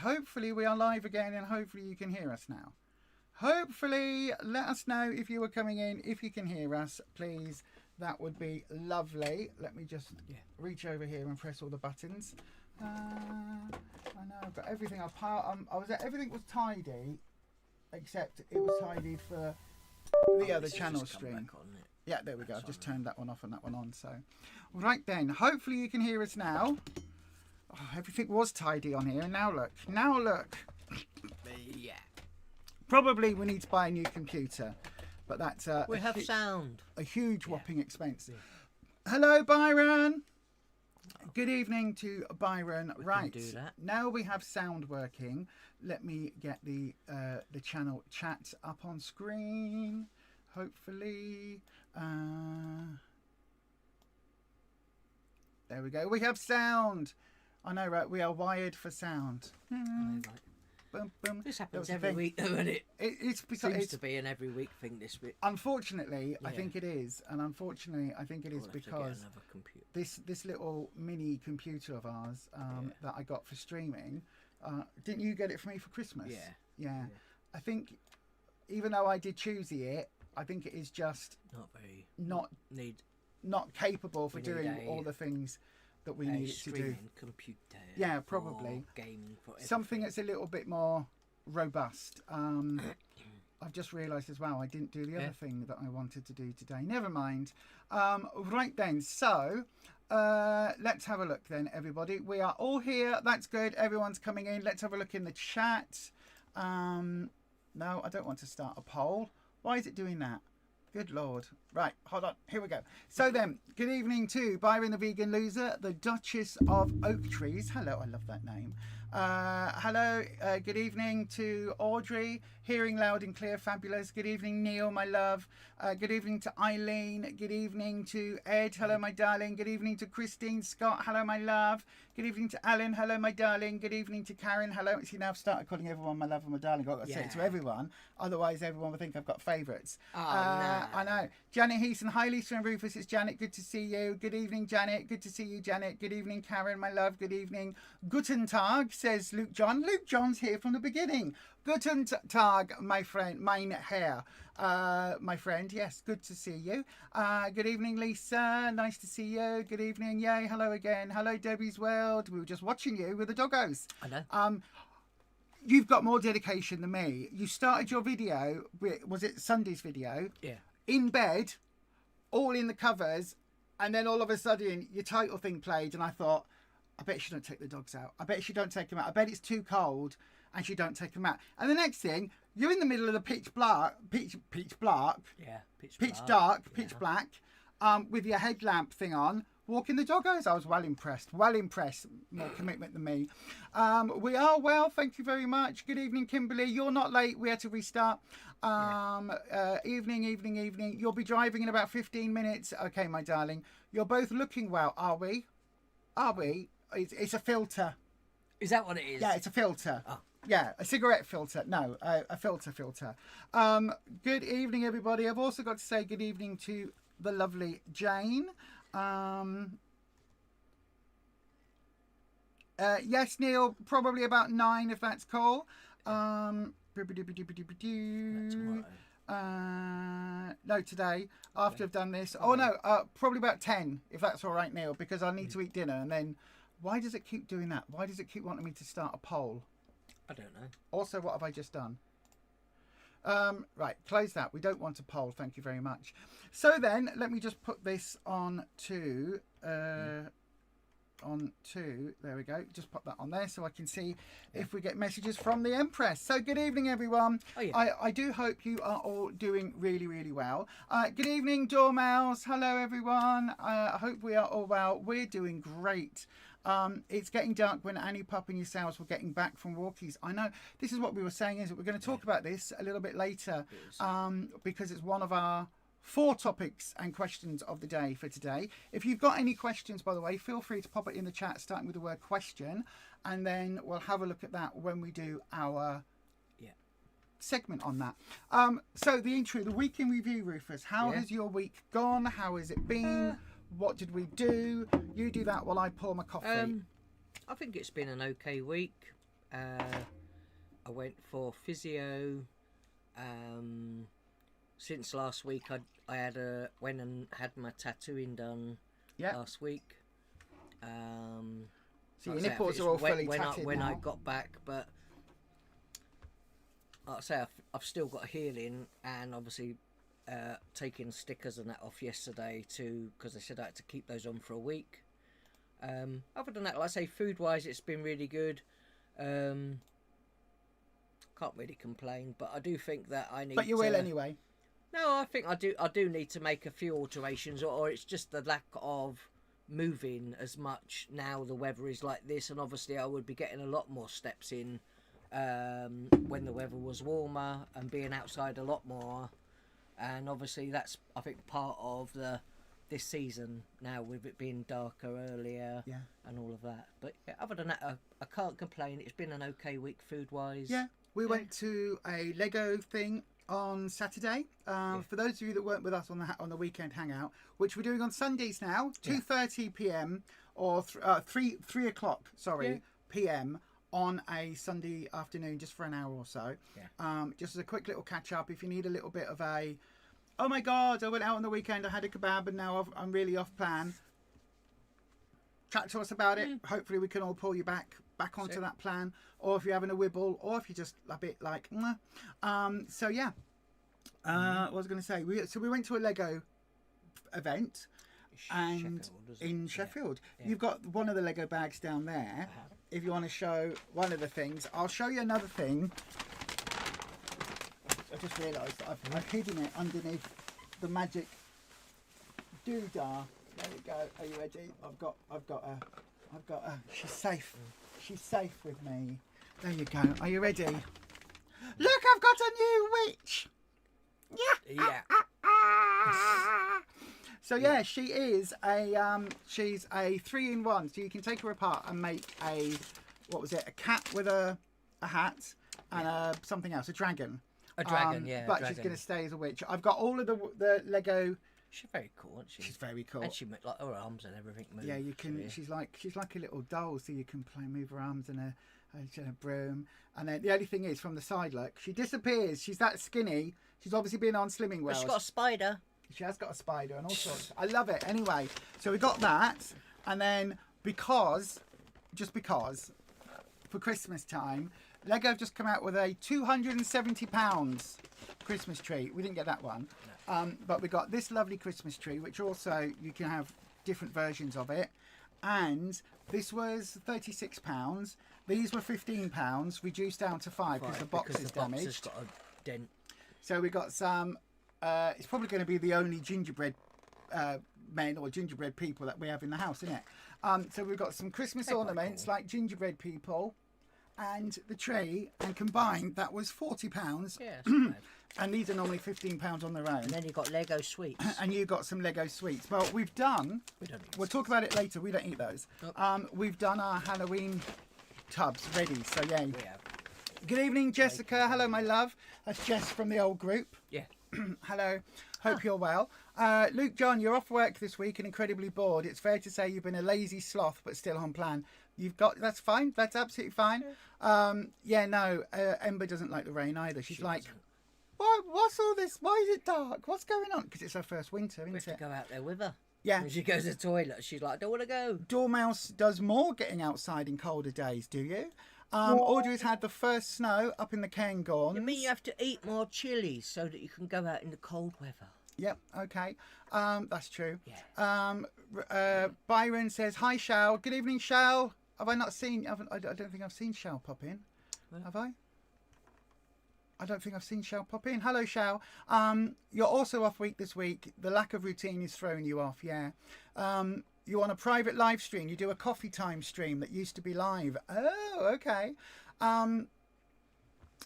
hopefully we are live again, and hopefully you can hear us now. Hopefully, let us know if you are coming in, if you can hear us, please. That would be lovely. Let me just reach over here and press all the buttons. I know I've got everything. Everything was tidy, except it was tidied for the other channel stream. Yeah, there we go. I've just turned that one off and that one on. So, right then. Hopefully you can hear us now. Oh, everything was tidy on here. Now look. Now look. Yeah. Probably we need to buy a new computer, but that's we have sound. A huge whopping expense. Yeah. Hello, Byron. Good evening to Byron. Right, do that. Now we have sound working. Let me get the channel chat up on screen. Hopefully, there we go. We have sound. I know, right? We are wired for sound. Right. Boom, boom. This happens every week, doesn't it? It's because seems to be an every week thing this bit. Unfortunately, I think it is, and unfortunately, I think it is because this little mini computer of ours that I got for streaming. Didn't you get it for me for Christmas? Yeah. I think even though I did choose it, I think it is just not capable for doing all the things that we need it to do. Computer. Yeah, probably. Gaming for something that's a little bit more robust. I've just realised as well I didn't do the other thing that I wanted to do today. Never mind. Right then, so let's have a look then, everybody. We are all here. That's good. Everyone's coming in. Let's have a look in the chat. No, I don't want to start a poll. Why is it doing that? Good Lord. Right, hold on. Here we go. So then, good evening to Byron the Vegan Loser, the Duchess of Oak Trees. Hello, I love that name. Hello, good evening to Audrey, hearing loud and clear, fabulous. Good evening, Neil, my love. Good evening to Eileen. Good evening to Ed. Hello, my darling. Good evening to Christine Scott. Hello, my love. Good evening to Alan. Hello, my darling. Good evening to Karen. Hello. See, now I've started calling everyone my love and my darling. I've got to say it to everyone. Otherwise, everyone will think I've got favourites. Oh, no. I know. Janet Heason. Hi, Lisa and Rufus. It's Janet. Good to see you. Good evening, Janet. Good to see you, Janet. Good evening, Karen, my love. Good evening. Guten Tag, says Luke John. Luke John's here from the beginning. Guten Tag, my friend. Mein Herr. My friend, yes, good to see you. Good evening, Lisa. Nice to see you. Good evening. Yay, hello again. Hello, Debbie's World. We were just watching you with the doggos. I know. You've got more dedication than me. You started your video, was it Sunday's video? Yeah. In bed, all in the covers, and then all of a sudden your title thing played, and I thought, I bet she don't take the dogs out. I bet she don't take them out. I bet it's too cold, and she don't take them out. And the next thing, you're in the middle of the pitch black, pitch dark, with your headlamp thing on, walking the doggos. I was well impressed. More commitment than me. We are well, thank you very much. Good evening, Kimberly. You're not late. We had to restart. Evening. You'll be driving in about 15 minutes. Okay, my darling. You're both looking well, are we? It's a filter. Is that what it is? Yeah, it's a filter. Oh. Yeah, a cigarette filter. No, a filter. Good evening, everybody. I've also got to say good evening to the lovely Jane. Yes, Neil, probably about 9 if that's cool. No, today, after I've done this. Oh, no, probably about 10 if that's all right, Neil, because I need to eat dinner. And then, why does it keep doing that? Why does it keep wanting me to start a poll? I don't know. Also, what have I just done? Right, close that. We don't want a poll. Thank you very much. So then, let me just put this on to... there we go, just pop that on there so I can see if we get messages from the Empress. So good evening, everyone. I do hope you are all doing really well. Good evening, Dormouse. Hello, everyone. I hope we are all well. We're doing great. It's getting dark when Annie, Pup and yourselves were getting back from walkies. I know this is what we were saying, is that we're going to talk about this a little bit later, because it's one of our 4 topics and questions of the day for today. If you've got any questions, by the way, feel free to pop it in the chat, starting with the word question, and then we'll have a look at that when we do our segment on that. So the intro, the week in review, Rufus. How has your week gone? How has it been? What did we do? You do that while I pour my coffee. I think it's been an okay week. I went for physio. Since last week, I went and had my tattooing done last week. So your nipples are all fully tatted when now. I got back, but like I say, I've still got healing, and obviously taking stickers and that off yesterday because they said I had to keep those on for a week. Other than that, like I say, food wise, it's been really good. Can't really complain, but I do think that I need. But you will anyway. No, I think I do need to make a few alterations, or it's just the lack of moving as much now the weather is like this, and obviously I would be getting a lot more steps in when the weather was warmer and being outside a lot more, and obviously that's, I think, part of this season now with it being darker earlier and all of that. But yeah, other than that, I can't complain. It's been an okay week food wise. We went to a Lego thing on Saturday. For those of you that weren't with us on the weekend hangout, which we're doing on Sundays now, 2:30 p.m. or 3 o'clock, p.m. on a Sunday afternoon, just for an hour or so. Just as a quick little catch up. If you need a little bit of a, oh my God, I went out on the weekend, I had a kebab, and now I'm really off plan. Chat to us about it. Hopefully we can all pull you back onto that plan, or if you're having a wibble, or if you're just a bit like so yeah, what was I going to say, we went to a Lego event in Sheffield. You've got one of the Lego bags down there. If you want to show one of the things, I'll show you another thing. I just realised that I've hidden it underneath the magic doodah. There we go. Are you ready? I've got a. She's safe. She's safe with me. There you go. Are you ready? Look, I've got a new witch. Yeah. So yeah, she is she's a 3-in-1. So you can take her apart and make a cat with a hat and something else, a dragon. A dragon, yeah. But she's going to stay as a witch. I've got all of the Lego. She's very cool, isn't she? She's very cool. And she like her arms and everything move. Yeah, you can. She's like a little doll, so you can move her arms and a broom. And then the only thing is, from the side, look, she disappears. She's that skinny. She's obviously been on Slimming Wells. She's got a spider. She has got a spider and all sorts. I love it. Anyway, so we got that, and then because, for Christmas time, Lego have just come out with a £270 Christmas tree. We didn't get that one. No. But we got this lovely Christmas tree, which also you can have different versions of it. And this was £36. These were £15, reduced down to £5 because the box is damaged. It's got a dent. So we got some. It's probably going to be the only gingerbread men or gingerbread people that we have in the house, isn't it? So we've got some Christmas ornaments like gingerbread people and the tree, and combined that was £40. Yeah, that's not bad. And these are normally £15 on their own. And then you've got Lego sweets. And you got some Lego sweets. Well, we've done. We'll talk about it later. We don't eat those. Nope. We've done our Halloween tubs ready. So yeah. We have. Good evening, Jessica. Hello, my love. That's Jess from the old group. Yeah. Hello. Hope you're well. Luke John, you're off work this week and incredibly bored. It's fair to say you've been a lazy sloth, but still on plan. That's fine. That's absolutely fine. Ember doesn't like the rain either. She's like, what's all this? Why is it dark? What's going on? Because it's her first winter, isn't it? We have to go out there with her. Yeah. When she goes to the toilet, she's like, I don't want to go. Dormouse does more getting outside in colder days, do you? Audrey's had the first snow up in the Cairngorms. You mean you have to eat more chilies so that you can go out in the cold weather? Yep, okay. That's true. Yeah. Byron says, hi, Shal. Good evening, Shal. Have I not seen... I don't think I've seen Shal pop in. Well, have I? I don't think I've seen Shal pop in. Hello, Shal. You're also off week this week. The lack of routine is throwing you off, yeah. You're on a private live stream. You do a coffee time stream that used to be live. Oh, okay. Where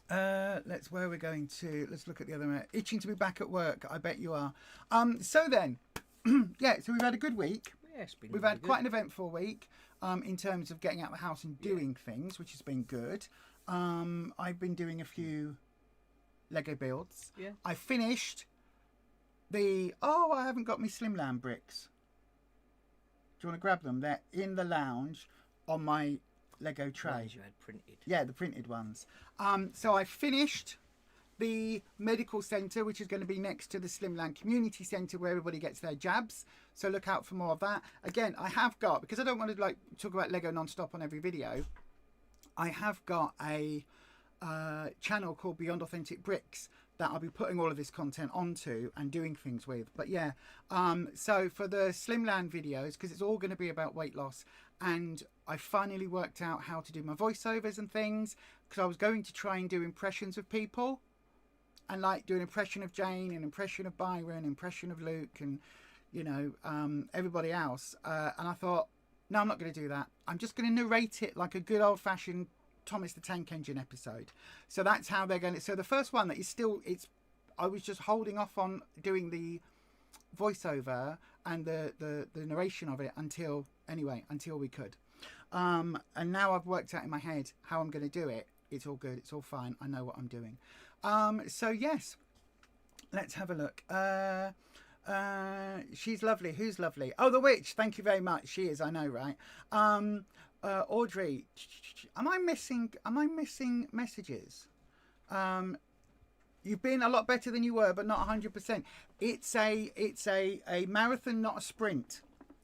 are we going to? Let's look at the other one. Itching to be back at work. I bet you are. So then, yeah, so we've had a good week. Yeah, it's been We've had quite an eventful week in terms of getting out of the house and doing things, which has been good. I've been doing a few Lego builds. Yeah. I finished I haven't got my Slimland bricks. Do you want to grab them? They're in the lounge on my Lego tray. Ones you had printed. Yeah, the printed ones. So I finished the medical centre, which is going to be next to the Slimland Community Centre, where everybody gets their jabs. So look out for more of that. Again, I have got, because I don't want to like talk about Lego non-stop on every video, I have got a channel called Beyond Authentic Bricks that I'll be putting all of this content onto and doing things with. But yeah, so for the Slimland videos, because it's all going to be about weight loss, and I finally worked out how to do my voiceovers and things, because I was going to try and do impressions of people, and like do an impression of Jane, an impression of Byron, an impression of Luke, and you know, everybody else. And I thought, no, I'm not going to do that. I'm just going to narrate it like a good old-fashioned Thomas the Tank Engine episode. So that's how they're going to. So the first one that is still, I was just holding off on doing the voiceover and the narration of it until we could. And now I've worked out in my head how I'm going to do it. It's all good. It's all fine. I know what I'm doing. So yes, let's have a look. She's lovely. Who's lovely? Oh, the witch. Thank you very much. She is. I know, right? Audrey, am I missing messages? You've been a lot better than you were, but not 100%. It's a marathon, not a sprint.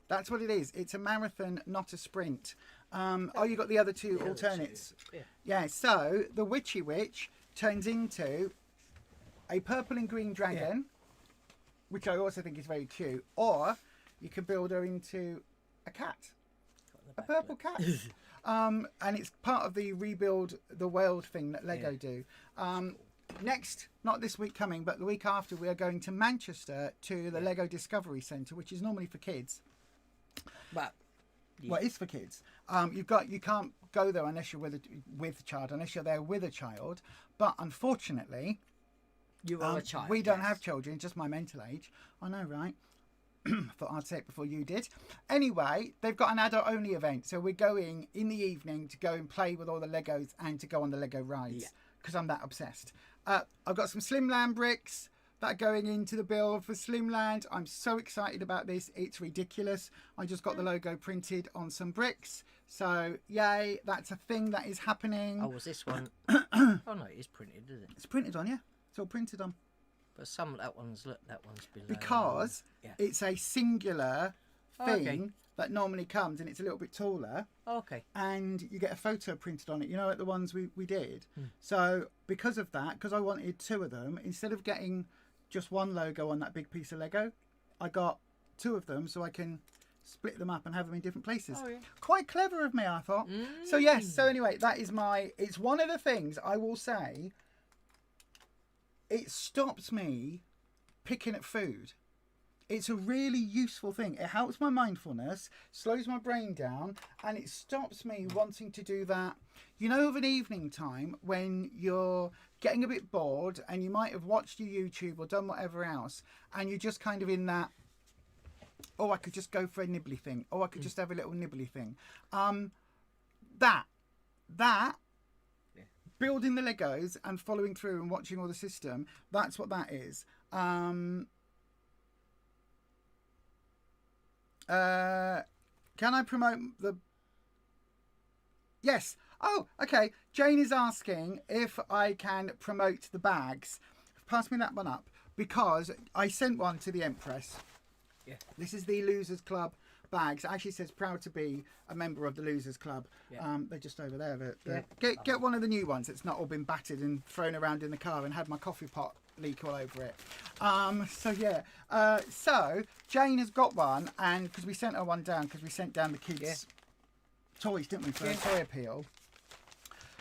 That's what it is. It's a marathon, not a sprint. Oh, you got the other two alternates. Yeah. So the witchy witch turns into a purple and green dragon, which I also think is very cute. Or you could build her into a cat, a purple cat. And it's part of the rebuild the world thing that Lego do. Next, not this week coming, but the week after, we are going to Manchester to the Lego Discovery Centre, which is normally for kids. But well, it's for kids. You can't go there unless you're with a child, unless you're there with a child. But unfortunately, you are a child. We don't have children, just my mental age. I know, right? Thought I'd say it before you did. Anyway, they've got an adult-only event, so we're going in the evening to go and play with all the Legos and to go on the Lego rides because I'm that obsessed. I've got some Slimland bricks that are going into the build for Slimland. I'm so excited about this. It's ridiculous. I just got the logo printed on some bricks. So, yay, that's a thing that is happening. Oh, was this one? Oh, no, it is printed, isn't it? It's printed on, yeah. It's all printed on. But that one's below. Because it's a singular thing that normally comes and it's a little bit taller. Okay. And you get a photo printed on it, you know, like the ones we did. So because of that, because I wanted two of them, instead of getting just one logo on that big piece of Lego, I got two of them so I can split them up and have them in different places. Oh, yeah. Quite clever of me, I thought. So yes, so anyway, that is it's one of the things I will say, it stops me picking at food. It's a really useful thing. It helps my mindfulness, slows my brain down, and it stops me wanting to do that. You know, of an evening time when you're getting a bit bored and you might have watched your YouTube or done whatever else, and you're just kind of in that, oh, I could just go for a nibbly thing. Oh, I could just have a little nibbly thing. That building the Legos and following through and watching all the system, that's what that is. Can I promote the... Yes. Oh, okay. Jane is asking if I can promote the bags. Pass me that one up, because I sent one to the Empress. Yeah. This is the Losers Club bags. It actually says proud to be a member of the Losers Club. They're just over there. Get one of the new ones that's not all been battered and thrown around in the car and had my coffee pot leak all over it. So Jane has got one, and because we sent her one down, because we sent down the kids' toys, didn't we, for a toy appeal.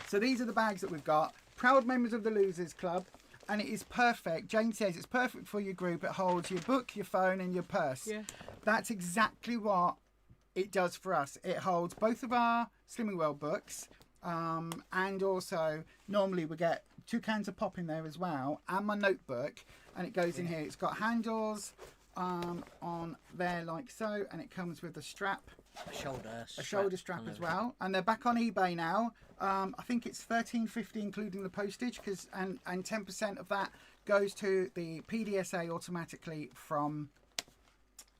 So these are the bags that we've got. Proud members of the Losers Club. And it is perfect. Jane says it's perfect for your group. It holds your book, your phone, and your purse. Yeah. That's exactly what it does for us. It holds both of our Slimming World books, and also normally we get 2 cans of pop in there as well, and my notebook, and it goes in here. It's got handles on there like so, and it comes with a strap. A shoulder strap as well, and they're back on eBay now. I think it's $13.50 including the postage, and 10% of that goes to the PDSA automatically from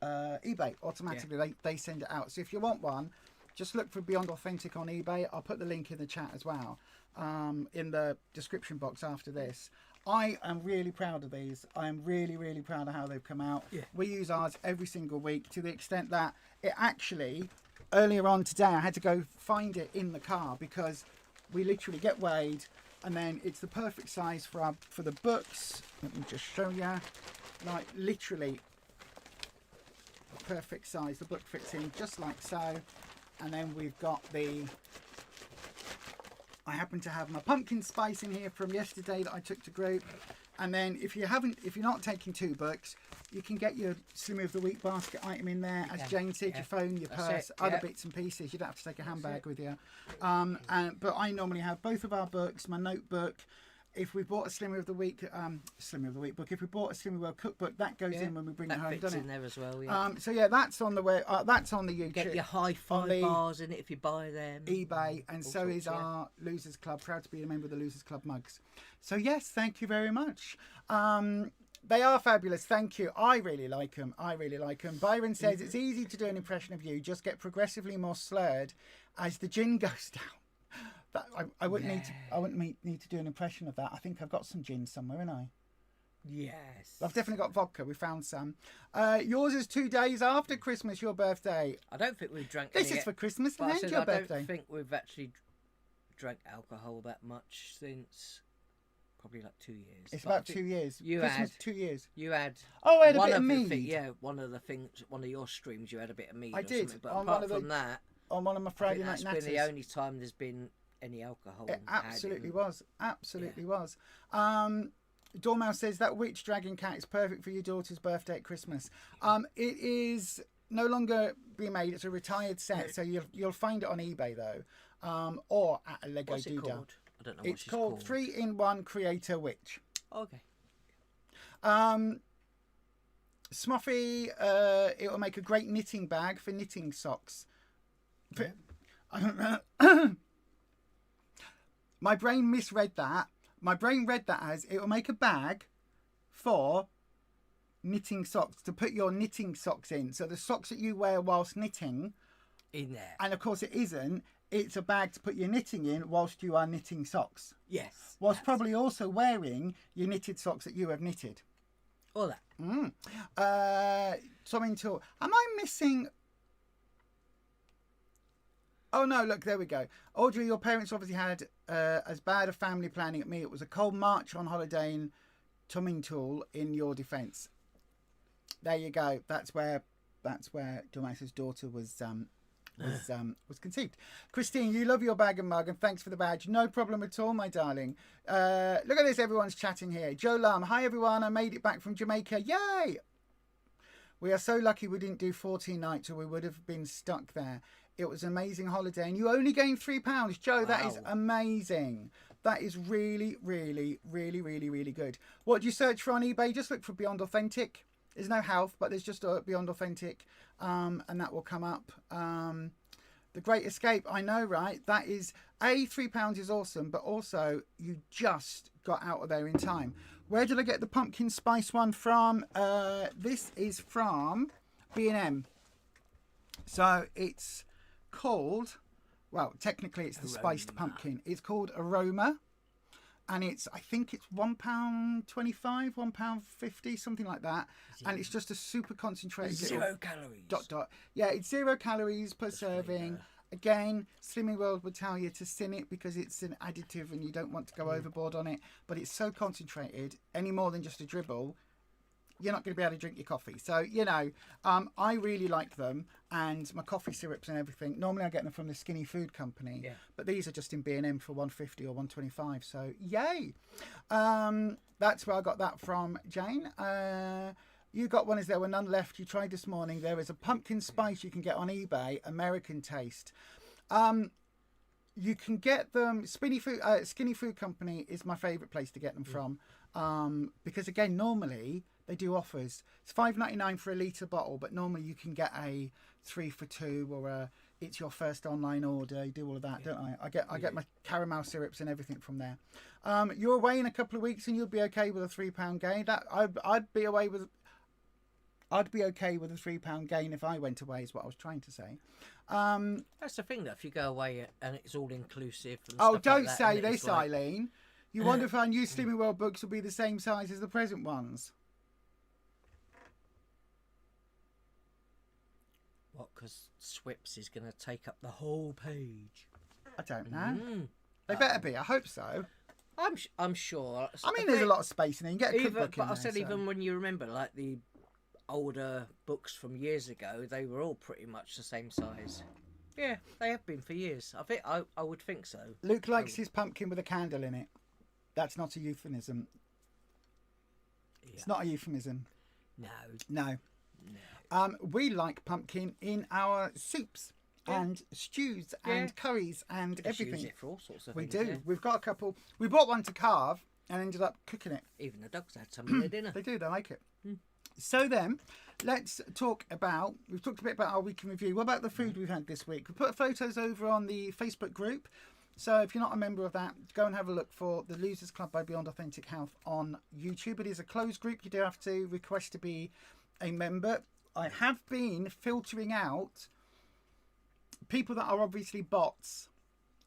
eBay. Automatically, they send it out. So if you want one, just look for Beyond Authentic on eBay. I'll put the link in the chat as well, in the description box after this. I am really proud of these. I am really, really proud of how they've come out. Yeah. We use ours every single week, to the extent that it actually, earlier on today, I had to go find it in the car because we literally get weighed, and then it's the perfect size for the books. Let me just show you. Like, literally perfect size. The book fits in just like so. And then we've got I happen to have my pumpkin spice in here from yesterday that I took to group. And then if you're not taking 2 books, you can get your Slimmer of the Week basket item in there. As Jane said, your phone, your purse, other bits and pieces. You don't have to take a handbag with you. But I normally have both of our books, my notebook. If we bought a Slimmer of the Week book, if we bought a Slimmer World cookbook, that goes in when we bring it home, doesn't it? In there as well. Yeah. So yeah, that's on the way. That's on the YouTube. Get your hi-fi bars in it if you buy them. eBay, and so is our Losers Club. Proud to be a member of the Losers Club mugs. So yes, thank you very much. They are fabulous. Thank you. I really like them. Byron says it's easy to do an impression of you. Just get progressively more slurred as the gin goes down. I wouldn't need to do an impression of that. I think I've got some gin somewhere, haven't I? Yes. I've definitely got vodka. We found some. Yours is 2 days after Christmas, your birthday. I don't think we've drank This is for Christmas and your I birthday. don't think we've actually drank alcohol that much since probably like 2 years. It's about 2 years. Christmas, 2 years. You had. Oh, I had a bit of mead. One of your streams, you had a bit of mead. I did. But apart from that, on one of my Friday night natters. That's been the only time there's been any alcohol. It absolutely was. Dormouse says that witch dragon cat is perfect for your daughter's birthday at Christmas. It is no longer being made. It's a retired set, so you'll find it on eBay though, or at a Lego What's it Doodah. called? I don't know. It's called 3-in-1 Creator Witch. Okay. Smuffy, it will make a great knitting bag for knitting socks. My brain misread that. My brain read that as it will make a bag for knitting socks, to put your knitting socks in. So the socks that you wear whilst knitting. In there. And of course it isn't. It's a bag to put your knitting in whilst you are knitting socks. Yes. Whilst probably also wearing your knitted socks that you have knitted. All that. Something to... Am I missing... Oh no, look, there we go. Audrey, your parents obviously had as bad a family planning at me. It was a cold March on holiday in Tomintoul in your defence. There you go. That's where Dormace's daughter was conceived. Christine, you love your bag and mug, and thanks for the badge. No problem at all, my darling. Look at this, everyone's chatting here. Joe Lum, hi everyone, I made it back from Jamaica. Yay! We are so lucky we didn't do 14 nights or we would have been stuck there. It was an amazing holiday, and you only gained £3. Joe, wow. That is amazing. That is really, really, really, really, really good. What do you search for on eBay? Just look for Beyond Authentic. There's no health, but there's just a Beyond Authentic, and that will come up. The Great Escape, I know, right? That is, £3 is awesome, but also you just got out of there in time. Where did I get the pumpkin spice one from? This is from B&M. So it's called, well, technically it's the spiced pumpkin. It's called Aroma, and I think it's £1.25, £1.50, something like that. And it's just a super concentrated 0 calories. Yeah, it's 0 calories per serving. Again, Slimming World would tell you to sin it because it's an additive and you don't want to go overboard on it. But it's so concentrated, any more than just a dribble, you're not going to be able to drink your coffee. So, you know, I really like them, and my coffee syrups and everything. Normally I get them from the Skinny Food Company, but these are just in B&M for £1.50 or £1.25. So, yay! That's where I got that from, Jane. You got one, as there were none left. You tried this morning. There is a pumpkin spice you can get on eBay, American Taste. You can get them. Skinny Food Company is my favourite place to get them from, because again, normally they do offers. It's $5.99 for a litre bottle, but normally you can get a 3 for 2 or it's your first online order. You do all of that, don't I? I get my caramel syrups and everything from there. You're away in a couple of weeks and you'll be okay with a £3 gain. That I'd be away with. I'd be okay with a £3 gain if I went away, is what I was trying to say. That's the thing, though. If you go away and it's all inclusive. And Oh, stuff don't like that, say and it's this, like, Eileen. You wonder if our new Slimming World books will be the same size as the present ones. What? Because Swips is going to take up the whole page. I don't know. They better be. I hope so. I'm sure. I mean, there's a lot of space in there. You can get a cookbook in But I there. said, So. even when you remember, like the older books from years ago, they were all pretty much the same size. Yeah, they have been for years. I would think so. Luke likes his pumpkin with a candle in it. That's not a euphemism. Yeah. It's not a euphemism. No. We like pumpkin in our soups and stews and curries and everything. Use it for all sorts of we things. do. Yeah. We've got a couple. We bought one to carve and ended up cooking it. Even the dogs had some in their dinner. They do. They like it. So then, let's talk about. We've talked a bit about our week in review. What about the food we've had this week? We put photos over on the Facebook group. So if you're not a member of that, go and have a look for the Losers Club by Beyond Authentic Health on YouTube. It is a closed group. You do have to request to be a member. I have been filtering out people that are obviously bots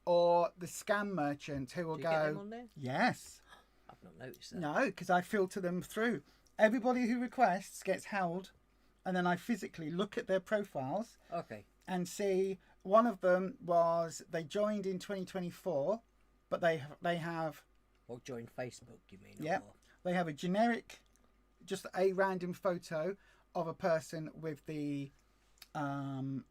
or the scam merchants who will Do you go. get them on there? Yes. I've not noticed that. No, because I filter them through. Everybody who requests gets held, and then I physically look at their profiles. Okay. And see. One of them was they joined in 2024, but they have. Or join Facebook, you mean? Yeah. Or... They have a generic, just a random photo of a person with the, of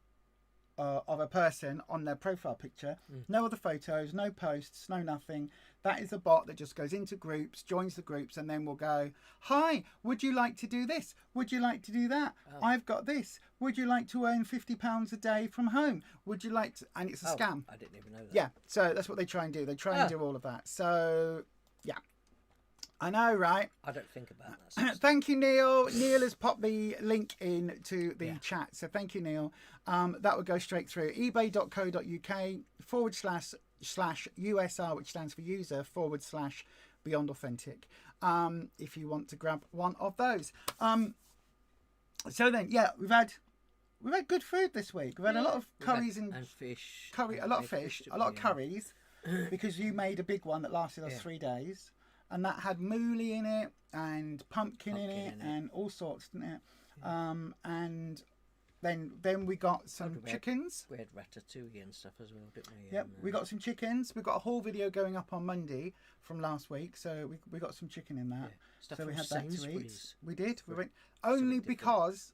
a person on their profile picture. No other photos, no posts, no nothing. That is a bot that just goes into groups, joins the groups, and then will go, "Hi, would you like to do this? Would you like to do that? I've got this. Would you like to earn £50 a day from home? Would you like to..." And it's a scam. I didn't even know that. Yeah, so that's what they try and do. They try and do all of that. So, yeah. I know, right? I don't think about that. Thank you, Neil. Neil has popped the link in to the chat. So thank you, Neil. That would go straight through. ebay.co.uk/USR, which stands for user / Beyond Authentic. If you want to grab one of those. So then, yeah, we've had good food this week. We've had a lot of curries and fish. a lot of fish, a lot of curries, because you made a big one that lasted us 3 days. And that had mooli in it and pumpkin in it and all sorts, didn't it? Yeah. And then we got some chickens. We had ratatouille and stuff as well, didn't we? Yep, we got some chickens. We've got a whole video going up on Monday from last week, so we got some chicken in that. Yeah. Stuff so we had that to eat. We did. We went only because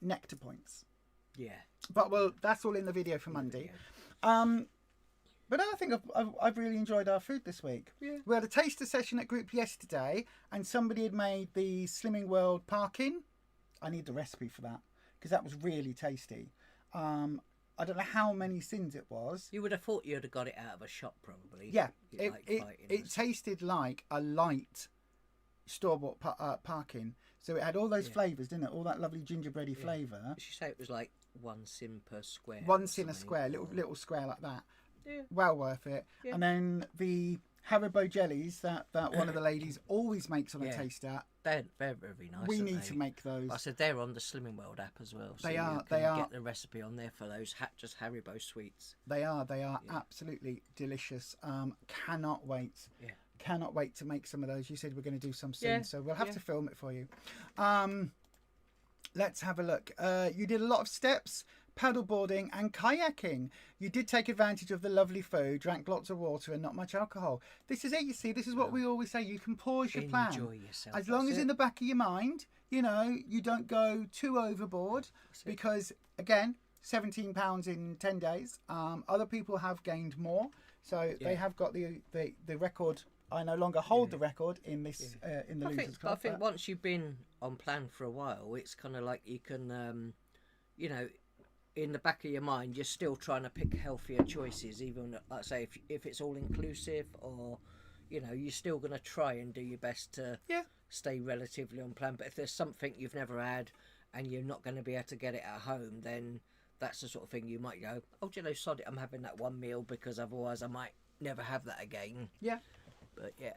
nectar points. Yeah. But that's all in the video for Monday. But I think I've really enjoyed our food this week. Yeah. We had a taster session at group yesterday, and somebody had made the Slimming World parkin. I need the recipe for that because that was really tasty. I don't know how many sins it was. You would have thought you'd have got it out of a shop, probably. Yeah, it tasted like a light store-bought parkin. So it had all those flavours, didn't it? All that lovely gingerbready flavour. Did you say it was like 1 sin per square? 1 sin a square, little square like that. Yeah. Well worth it. Yeah. And then the Haribo jellies that one of the ladies always makes on a taster. They're very nice. We need to make those. I said they're on the Slimming World app as well. So they are. Get the recipe on there for those just Haribo sweets. They are absolutely delicious. Cannot wait. Yeah. Cannot wait to make some of those. You said we're going to do some soon, so we'll have to film it for you. Let's have a look. You did a lot of steps, paddleboarding and kayaking. You did take advantage of the lovely food, drank lots of water and not much alcohol. This is it, you see. This is what we always say. You can pause your plan. Enjoy yourself. As long as in the back of your mind, you don't go too overboard because, again, £17 in 10 days. Other people have gained more. So they have got the record. I no longer hold the record in this in the Losers Club. I think once you've been on plan for a while, it's kind of like you can, in the back of your mind, you're still trying to pick healthier choices, even like say if it's all inclusive, or you're still going to try and do your best to stay relatively on plan. But if there's something you've never had and you're not going to be able to get it at home, then that's the sort of thing you might go, oh, sod it, I'm having that one meal because otherwise I might never have that again. Yeah. But yeah.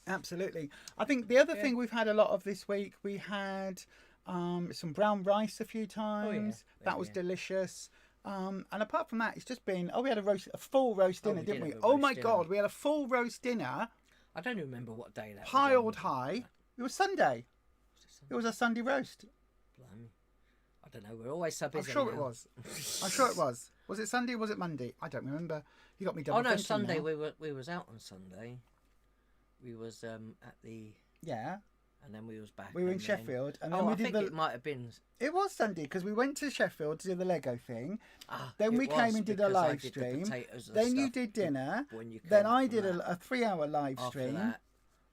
Absolutely. I think the other thing we've had a lot of this week, we had some brown rice a few times. That was Yeah. delicious. And apart from that, it's just been, we had a full roast dinner, we didn't did we? have a Oh roast my dinner. God, we had a full roast dinner, I don't even remember what day that piled was. high. It was Sunday. It was a Sunday roast. Blimey. I don't know. We're always so busy. I'm sure now. it was. I'm sure it was. Was it Sunday or was it Monday? I don't remember. You got me double Oh no, thinking Sunday. now. We was out on Sunday. We was at the, Yeah, and then we was back. we were in and then- Sheffield, and then Oh, we I did think it might have been. It was Sunday because we went to Sheffield to do the Lego thing. Then it we came was and did a because I live did the stream. potatoes and Then you stuff did dinner. when you Then came I from did that. a 3-hour live After stream, that,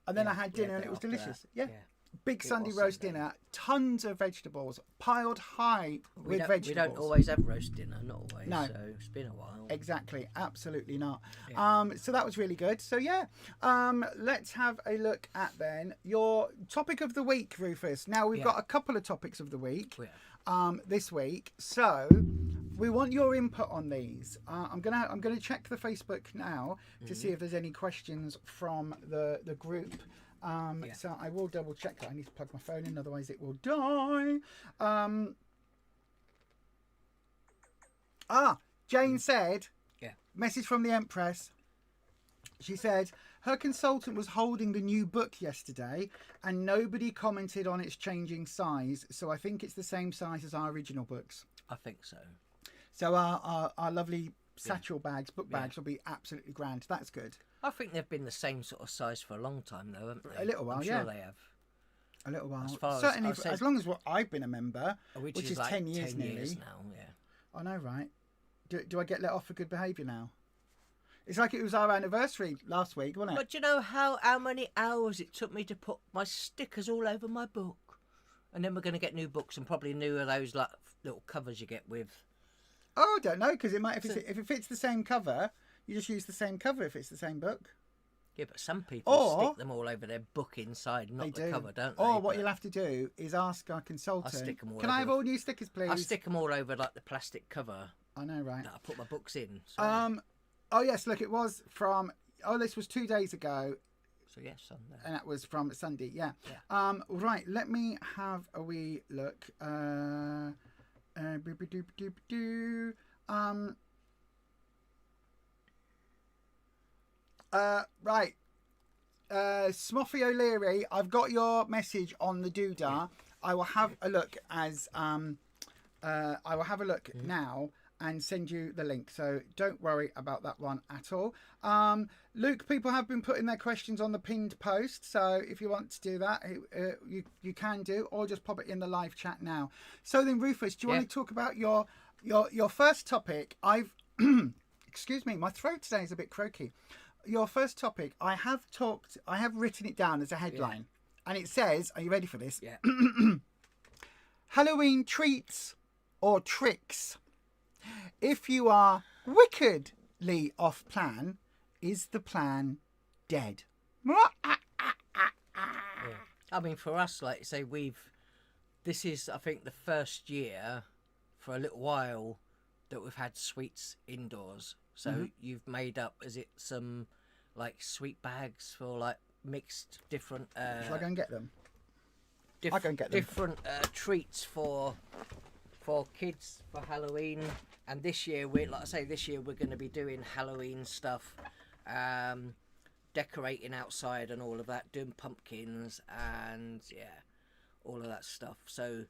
and then I yeah, had we had dinner, and that it was after delicious. that. Yeah. Yeah. Big It Sunday was roast Sunday. dinner, tons of vegetables, piled high with vegetables. We don't always have roast dinner, not always. No. So it's been a while. Exactly, absolutely not. Yeah. So that was really good. So yeah, let's have a look at then your topic of the week, Rufus. Now we've Yeah. got a couple of topics of the week Yeah. this week, so we want your input on these. I'm gonna check the Facebook now to see if there's any questions from the group. So I will double check that. I need to plug my phone in, otherwise it will die. Jane said, message from the Empress. She said her consultant was holding the new book yesterday and nobody commented on its changing size. So I think it's the same size as our original books. I think so. So our lovely satchel bags, book bags, will be absolutely grand. That's good. I think they've been the same sort of size for a long time, though, haven't they? A little while, I'm yeah. sure they have. A little while. As far as Certainly, I've said- as long as I've been a member, Which is like 10 years 10 nearly. years now, yeah. I know, right? Do I get let off for good behaviour now? It's like it was our anniversary last week, wasn't it? But do you know how many hours it took me to put my stickers all over my book? And then we're going to get new books and probably new of those like little covers you get with. Oh, I don't know, because it might if it fits the same cover, you just use the same cover if it's the same book. Yeah, but some people stick them all over their book inside, not the cover, don't they? Or what But you'll have to do is ask our consultant. stick 'em all Can I have over. all new stickers, please? I stick them all over like the plastic cover I know, right? that I put my books in. So, Oh yes, look, it was from. Oh, this was 2 days ago, so yes, Sunday. and that was from Sunday. Yeah. Yeah. Right. Let me have a wee look. Right. Smoffy O'Leary, I've got your message on the doodah. I will have a look now and send you the link. So don't worry about that one at all. Luke, people have been putting their questions on the pinned post. So if you want to do that, you can do, or just pop it in the live chat now. So then, Rufus, do you want to talk about your first topic? Excuse me, my throat today is a bit croaky. Your first topic, I have written it down as a headline, and it says, are you ready for this? Yeah. Halloween treats or tricks. If you are wickedly off plan, is the plan dead? I mean, for us, like you say, this is, I think, the first year for a little while that we've had sweets indoors. So you've made up, is it some like sweet bags for like mixed different Shall I go and get them? I'll go and get them. different treats for kids for Halloween. And this year we're going to be doing Halloween stuff, decorating outside and all of that, doing pumpkins and all of that stuff. So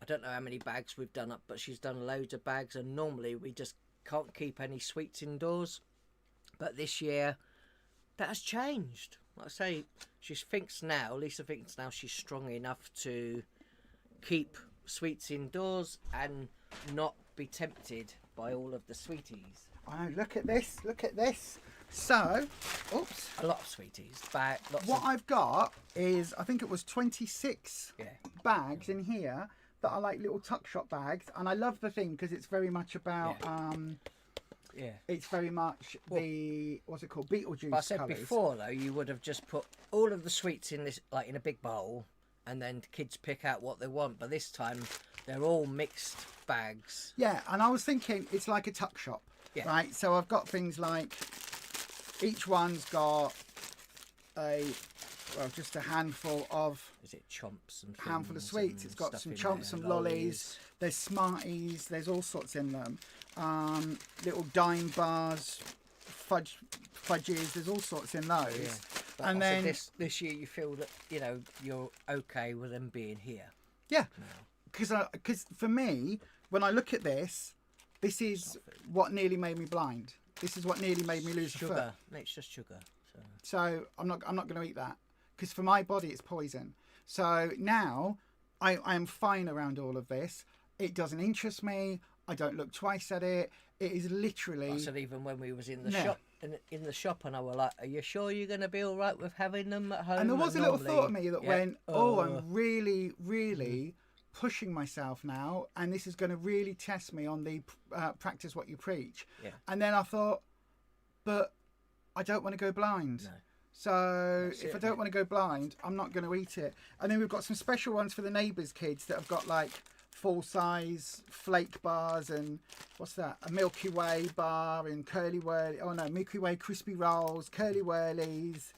I don't know how many bags we've done up, but she's done loads of bags, and normally we just can't keep any sweets indoors. But this year that has changed. Like I say, Lisa thinks now she's strong enough to keep sweets indoors and not be tempted by all of the sweeties. I know, look at this. So, oops. A lot of sweeties. I've got is, I think it was 26 bags in here that are like little tuck shop bags, and I love the thing because it's very much about it's very much what's it called, Beetlejuice. But I said colours. before though, you would have just put all of the sweets in this, like in a big bowl, and then kids pick out what they want. But this time they're all mixed bags. Yeah, and I was thinking it's like a tuck shop, right? So I've got things like each one's got a well, just a handful of Is it chomps and handful of things sweets. and It's got stuff some in chomps, there, some lollies. There's Smarties. There's all sorts in them. Little dime bars, fudges. There's all sorts in those. Yeah. But And then this year you feel that you're okay with them being here. yeah, because for me, when I look at this is what nearly made me blind. This is what nearly made me lose a foot. Sugar. It's just sugar. So I'm not going to eat that because for my body it's poison. So now I am fine around all of this. It doesn't interest me. I don't look twice at it. It is literally. I said even when we was in the shop, in the shop, and I were like, "Are you sure you're going to be all right with having them at home?" And there was a little thought of me that went, "Oh, I'm really, really pushing myself now, and this is going to really test me on the practice what you preach." Yeah. And then I thought, but I don't want to go blind. No. So if I don't want to go blind, I'm not going to eat it. And then we've got some special ones for the neighbours' kids that have got like full-size flake bars and what's that? A Milky Way bar and Curly Whirly. Oh no, Milky Way crispy rolls, Curly Whirlies,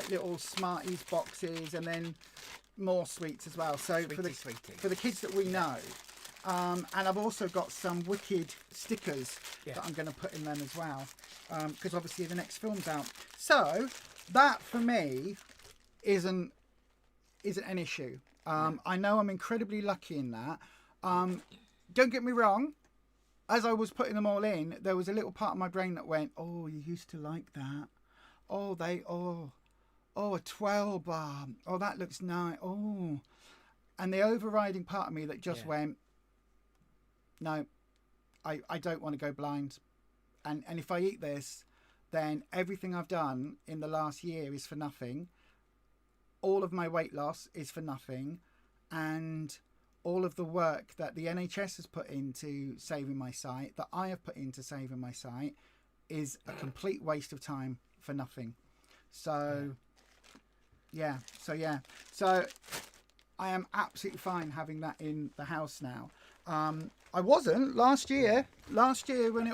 little Smarties boxes, and then more sweets as well. So for the kids that we know. And I've also got some wicked stickers that I'm going to put in them as well, because obviously the next film's out. So that for me isn't an issue. I know I'm incredibly lucky in that. Don't get me wrong. As I was putting them all in, there was a little part of my brain that went, "Oh, you used to like that. Oh, a 12 bar. Oh, that looks nice. Oh." And the overriding part of me that just went, "No, I don't want to go blind. And if I eat this, then everything I've done in the last year is for nothing. All of my weight loss is for nothing. And all of the work that the NHS has put into saving my sight, that I have put into saving my sight, is a complete waste of time for nothing." So, So I am absolutely fine having that in the house now. I wasn't last year. Last year when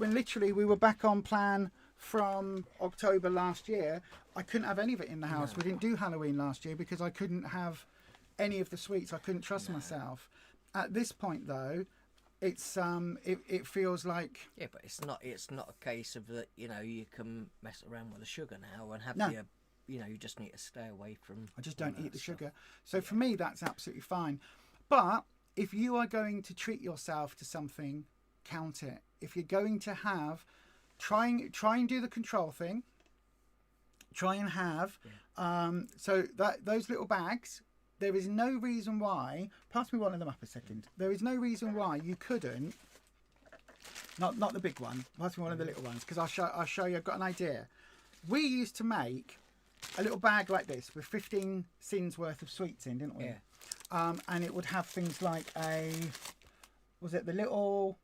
literally we were back on plan from October last year, I couldn't have any of it in the house. We didn't do Halloween last year because I couldn't have any of the sweets. I couldn't trust myself. At this point though, it's it feels like but it's not a case of that you can mess around with the sugar now and have you just need to stay away from. I just don't eat the sugar. So for me that's absolutely fine. But if you are going to treat yourself to something, count it. If you're going to have, try and do the control thing. Try and have, so that those little bags, there is no reason why, pass me one of them up a second. There is no reason why you couldn't, not the big one, pass me one of the little ones, because I'll show you, I've got an idea. We used to make a little bag like this with 15 sins worth of sweets in, didn't we? Yeah. And it would have things like the little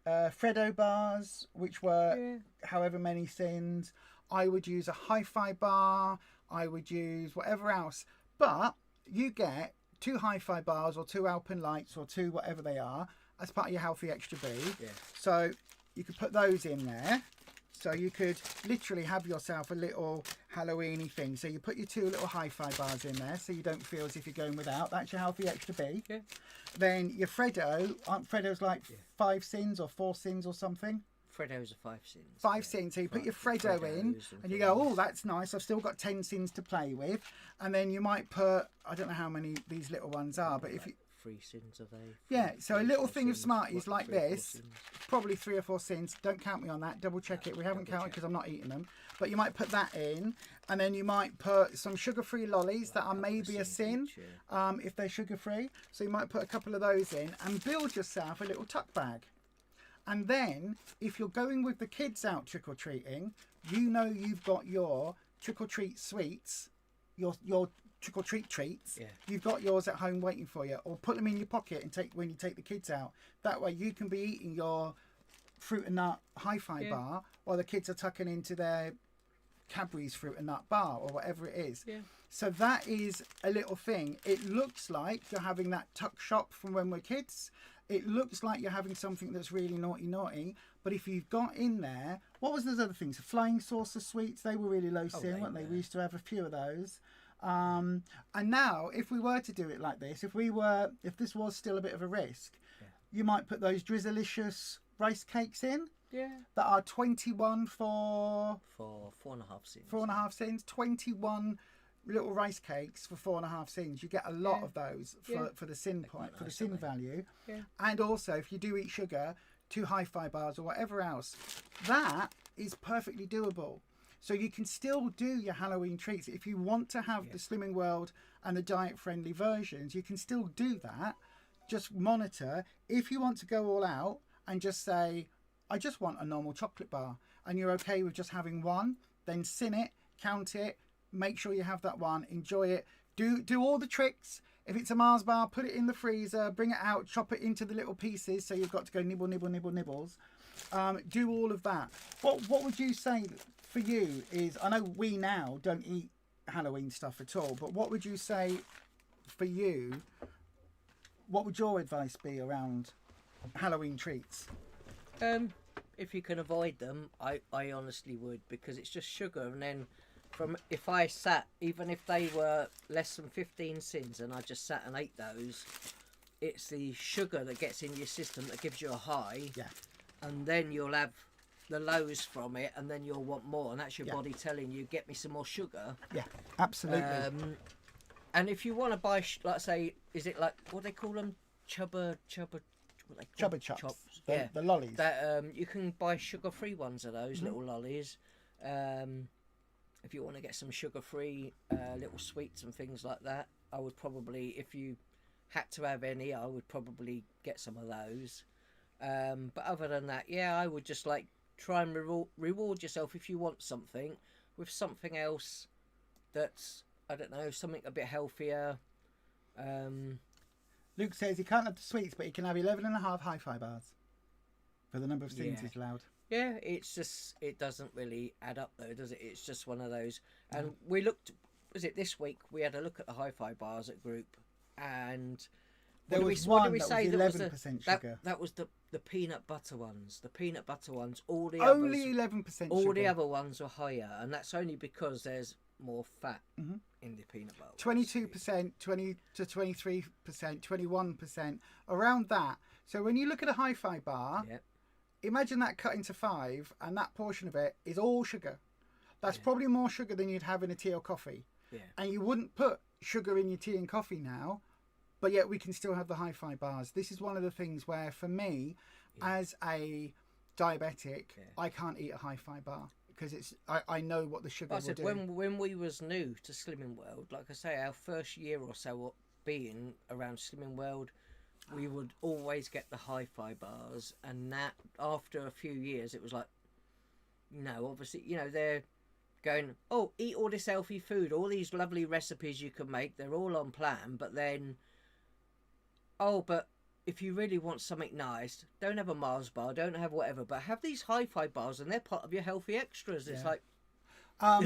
Freddo bars, which were however many sins. I would use a hi-fi bar. I would use whatever else. But you get 2 hi-fi bars or 2 Alpen Lights or 2 whatever they are as part of your Healthy Extra B. Yeah. So you could put those in there. So you could literally have yourself a little Halloween-y thing. So you put your 2 little hi-fi bars in there so you don't feel as if you're going without. That's your Healthy Extra B. Yeah. Then your Freddo, aren't Freddo's like 5 sins or 4 sins or something? Freddo's are 5 sins. 5 sins. So you put your Freddo in and you go, "Oh, that's nice. I've still got 10 sins to play with." And then you might put, I don't know how many these little ones are, but if you... 3 sins are they? Yeah, so a little thing of Smarties like this, probably 3 or 4 sins. Don't count me on that. Double check it. We haven't counted because I'm not eating them. But you might put that in, and then you might put some sugar-free lollies that are maybe a sin if they're sugar-free. So you might put a couple of those in and build yourself a little tuck bag. And then, if you're going with the kids out trick-or-treating, you've got your trick-or-treat sweets, your trick-or-treat treats. Yeah. You've got yours at home waiting for you. Or put them in your pocket and take when you take the kids out. That way you can be eating your fruit and nut hi-fi bar while the kids are tucking into their Cadbury's fruit and nut bar or whatever it is. Yeah. So that is a little thing. It looks like you're having that tuck shop from when we're kids. it looks like you're having something that's really naughty. But if you've got in there, what was those other things? The flying saucer sweets, they were really low sin, weren't they? We used to have a few of those. And now, if we were to do it like this, if this was still a bit of a risk, you might put those Drizzlicious rice cakes in. Yeah. That are 21 for 4.5 cents. 4.5 cents. 21 little rice cakes for 4.5 cents. You get a lot of those for the sin point, for the sin value. Yeah. And also, if you do eat sugar, 2 hi-fi bars or whatever else, that is perfectly doable. So you can still do your Halloween treats. If you want to have the Slimming World and the diet-friendly versions, you can still do that. Just monitor. If you want to go all out and just say, I just want a normal chocolate bar, and you're okay with just having one, then sin it, count it, make sure you have that one, enjoy it, do all the tricks. If it's a Mars bar, put it in the freezer, bring it out, chop it into the little pieces, so you've got to go nibble, nibble, nibble, nibbles. Do all of that. What would you say for you is, I know we now don't eat Halloween stuff at all, but what would you say for you, what would your advice be around Halloween treats? If you can avoid them, I honestly would, because it's just sugar. And then if I sat, even if they were less than 15 cents and I just sat and ate those, it's the sugar that gets in your system that gives you a high. Yeah. And then you'll have the lows from it, and then you'll want more, and that's your body telling you, get me some more sugar. Yeah, absolutely. And if you want to buy, like, say, is it like, what they call them? Chubba Chups. The lollies. That you can buy sugar-free ones of those little lollies. If you want to get some sugar-free little sweets and things like that, I would probably, if you had to have any, I would probably get some of those. But other than that, I would just like try and reward yourself if you want something with something else that's, I don't know, something a bit healthier. Luke says he can't have the sweets, but he can have 11.5 hi-fi bars for the number of things he's allowed. Yeah, it's just, it doesn't really add up though, does it? It's just one of those. And we looked, was it this week? We had a look at the hi-fi bars at group, and there was one that was 11% sugar. That was the peanut butter ones. The peanut butter ones. Only 11% sugar. All the other ones were higher, and that's only because there's more fat in the peanut butter. 22%, 20 to 23%, 21%, around that. So when you look at a hi-fi bar, imagine that cut into 5, and that portion of it is all sugar. That's probably more sugar than you'd have in a tea or coffee. Yeah. And you wouldn't put sugar in your tea and coffee now, but yet we can still have the hi-fi bars. This is one of the things where, for me, as a diabetic, I can't eat a hi-fi bar. Because it's, I know what the sugar will do. When we was new to Slimming World, like I say, our first year or so being around Slimming World, we would always get the hi-fi bars, and that after a few years, it was like, no, obviously, you know, they're going, oh, eat all this healthy food, all these lovely recipes you can make, they're all on plan, but then, oh, but if you really want something nice, don't have a Mars bar, don't have whatever, but have these hi-fi bars, and they're part of your healthy extras. It's like... No.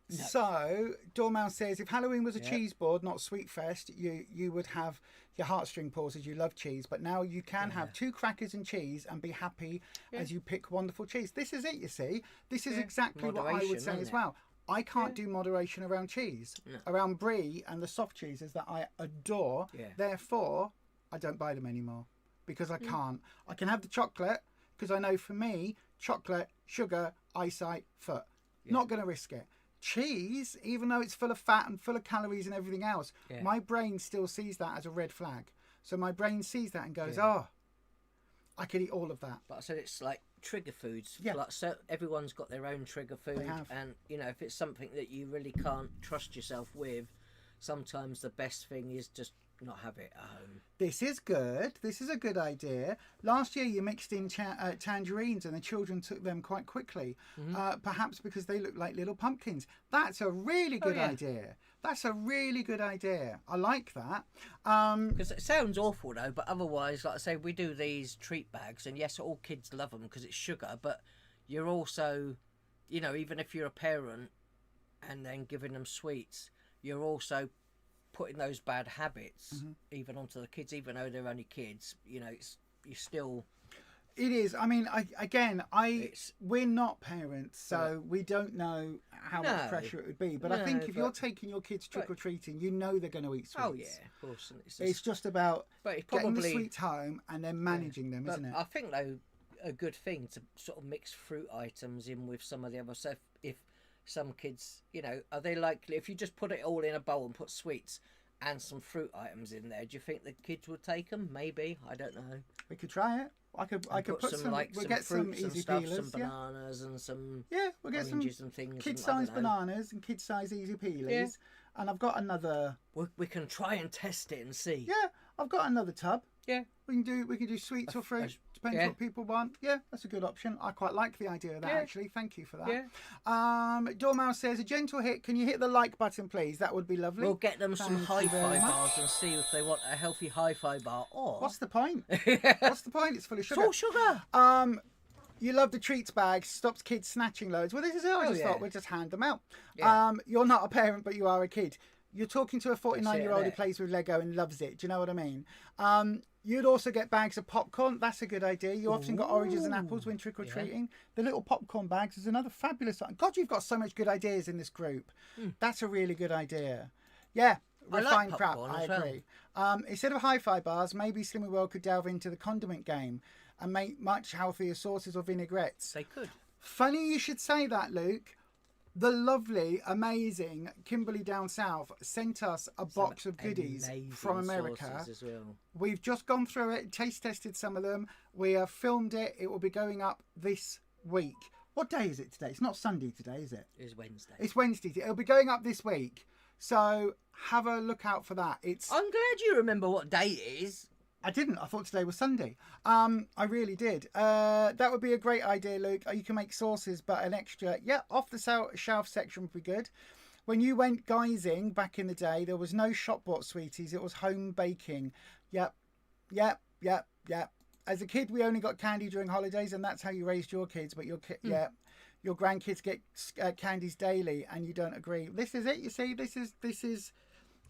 So, Dormouse says, if Halloween was a cheese board, not Sweet Fest, you would have your heartstring pulls as you love cheese, but now you can have 2 crackers and cheese and be happy as you pick wonderful cheese. This is it, you see. This is exactly what I would say as well. I can't do moderation around cheese. No. Around brie and the soft cheeses that I adore. Yeah. Therefore, I don't buy them anymore because I can't. I can have the chocolate because I know for me, chocolate, sugar, eyesight, foot. Not going to risk it. Cheese, even though it's full of fat and full of calories and everything else, my brain still sees that as a red flag. So my brain sees that and goes, oh, I could eat all of that. But I said it's like trigger foods. Yeah. Like, so everyone's got their own trigger food. And, you know, if it's something that you really can't trust yourself with, sometimes the best thing is just not have it at home. This is good. This is a good idea. Last year you mixed in tangerines and the children took them quite quickly. Perhaps because they look like little pumpkins. That's a really good idea. That's a really good idea. I like that. Because it sounds awful though, but otherwise, like I say, we do these treat bags, and yes, all kids love them because it's sugar, but you're also, you know, even if you're a parent and then giving them sweets, you're also putting those bad habits even onto the kids, even though they're only kids. You know, you still. It is. I mean, we're not parents, so we don't know how much pressure it would be. But I think if you're taking your kids trick or treating, you know they're going to eat sweets. Oh yeah, of course. And it's just about getting the sweets home and then managing them, isn't it? I think though a good thing to sort of mix fruit items in with some of the other stuff. If some kids, you know, are they likely if you just put it all in a bowl and put sweets and some fruit items in there, do you think the kids would take them? Maybe, I don't know. We could try it. I could put some like we'll some get some fruits easy and stuff, peelers, some bananas and some we'll get some oranges and things. Kid-sized bananas and kid-sized easy peelers. And I've got another. We can try and test it and see. Yeah, I've got another tub. Yeah, we can do sweets or fruit, depends what people want. Yeah, that's a good option. I quite like the idea of that actually. Thank you for that. Yeah. Dormouse says a gentle hit. Can you hit the like button, please? That would be lovely. We'll get them some hi-fi bars and see if they want a healthy hi-fi bar. Or what's the point? What's the point? It's full of sugar. It's all sugar. You love the treats bag, stops kids snatching loads. Well, this is it. I just thought we'd just hand them out. Yeah. You're not a parent, but you are a kid. You're talking to a 49-year-old who plays with Lego and loves it. Do you know what I mean? You'd also get bags of popcorn. That's a good idea. You often got oranges and apples when trick-or-treating. Yeah. The little popcorn bags is another fabulous... God, you've got so much good ideas in this group. That's a really good idea. Yeah, refined crap. I agree. Instead of hi-fi bars, maybe Slimming World could delve into the condiment game and make much healthier sauces or vinaigrettes. They could. Funny you should say that, Luke. The lovely, amazing Kimberly down south sent us a box of goodies from America. As well. We've just gone through it, taste tested some of them. We have filmed it. It will be going up this week. What day is it today? It's not Sunday today, is it? It's Wednesday. It's Wednesday. It'll be going up this week. So have a look out for that. I'm glad you remember what day it is. I didn't. I thought today was Sunday. I really did. That would be a great idea, Luke. You can make sauces, but an extra, off the shelf section would be good. When you went guising back in the day, there was no shop bought sweeties. It was home baking. Yep. As a kid, we only got candy during holidays, and that's how you raised your kids. But your grandkids get candies daily, and you don't agree. This is it. You see, this is.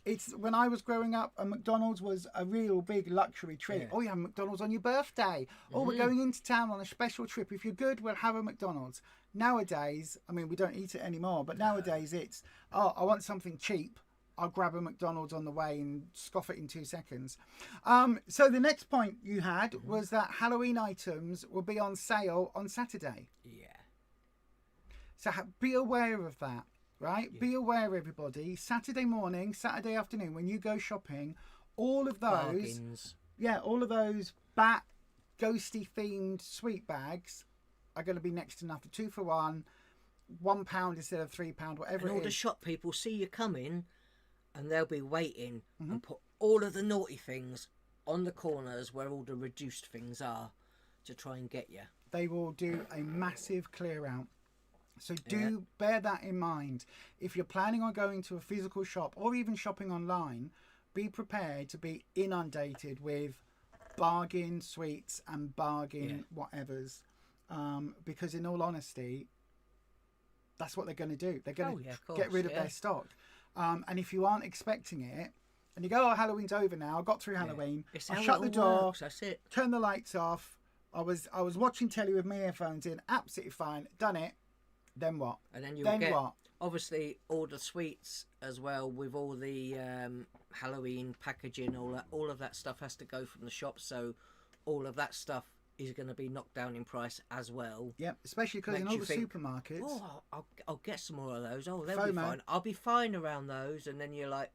It's when I was growing up, a McDonald's was a real big luxury treat. Yeah. Oh, you have McDonald's on your birthday. Oh, we're going into town on a special trip. If you're good, we'll have a McDonald's. Nowadays, I mean, we don't eat it anymore, but nowadays it's, I want something cheap. I'll grab a McDonald's on the way and scoff it in 2 seconds. So the next point you had was that Halloween items will be on sale on Saturday. Yeah. So be aware of that. Right? Yeah. Be aware, everybody. Saturday morning, Saturday afternoon, when you go shopping, all of those... Bargains. Yeah, all of those bat, ghosty-themed sweet bags are going to be next to nothing. 2 for £1, £1 instead of £3, whatever it is. And all the shop people see you coming, and they'll be waiting and put all of the naughty things on the corners where all the reduced things are to try and get you. They will do a massive clear-out. So do bear that in mind. If you're planning on going to a physical shop or even shopping online, be prepared to be inundated with bargain sweets and bargain whatevers. Because in all honesty, that's what they're going to do. They're going to get rid of their stock. And if you aren't expecting it, and you go, Halloween's over now, I got through Halloween, I shut the door, that's it. Turn the lights off, I was watching telly with my earphones in, absolutely fine, done it. Then what? And then you'll get, obviously, all the sweets as well with all the Halloween packaging. All of that stuff has to go from the shop. So all of that stuff is going to be knocked down in price as well. Yeah, especially because in all the supermarkets. Oh, I'll get some more of those. Oh, they'll be fine. I'll be fine around those. And then you're like...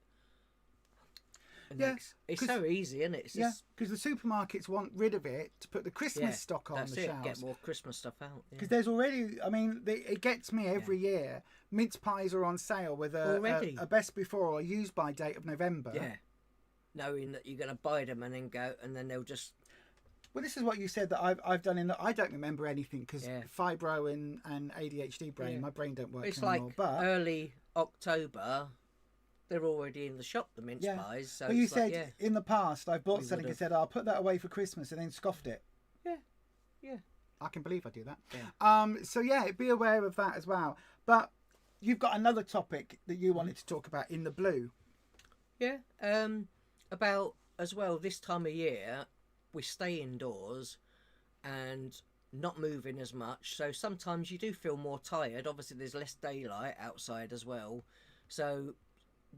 Yeah, it's so easy, isn't it? Because the supermarkets want rid of it to put the Christmas stock on the shelves. Get more Christmas stuff out. Because there's already, I mean, it gets me every year. Mince pies are on sale with a best before or use by date of November. Yeah, knowing that you're going to buy them and then go, and then they'll just. Well, this is what you said that I've done in that I don't remember anything because fibro and ADHD brain, my brain don't work anymore. It's like early October. They're already in the shop, the mince pies. So you said in the past, I've bought something and said, I'll put that away for Christmas and then scoffed it. Yeah. I can believe I do that. Yeah. So be aware of that as well. But you've got another topic that you wanted to talk about in the blue. Yeah. About as well this time of year, we stay indoors and not moving as much. So sometimes you do feel more tired. Obviously, there's less daylight outside as well. So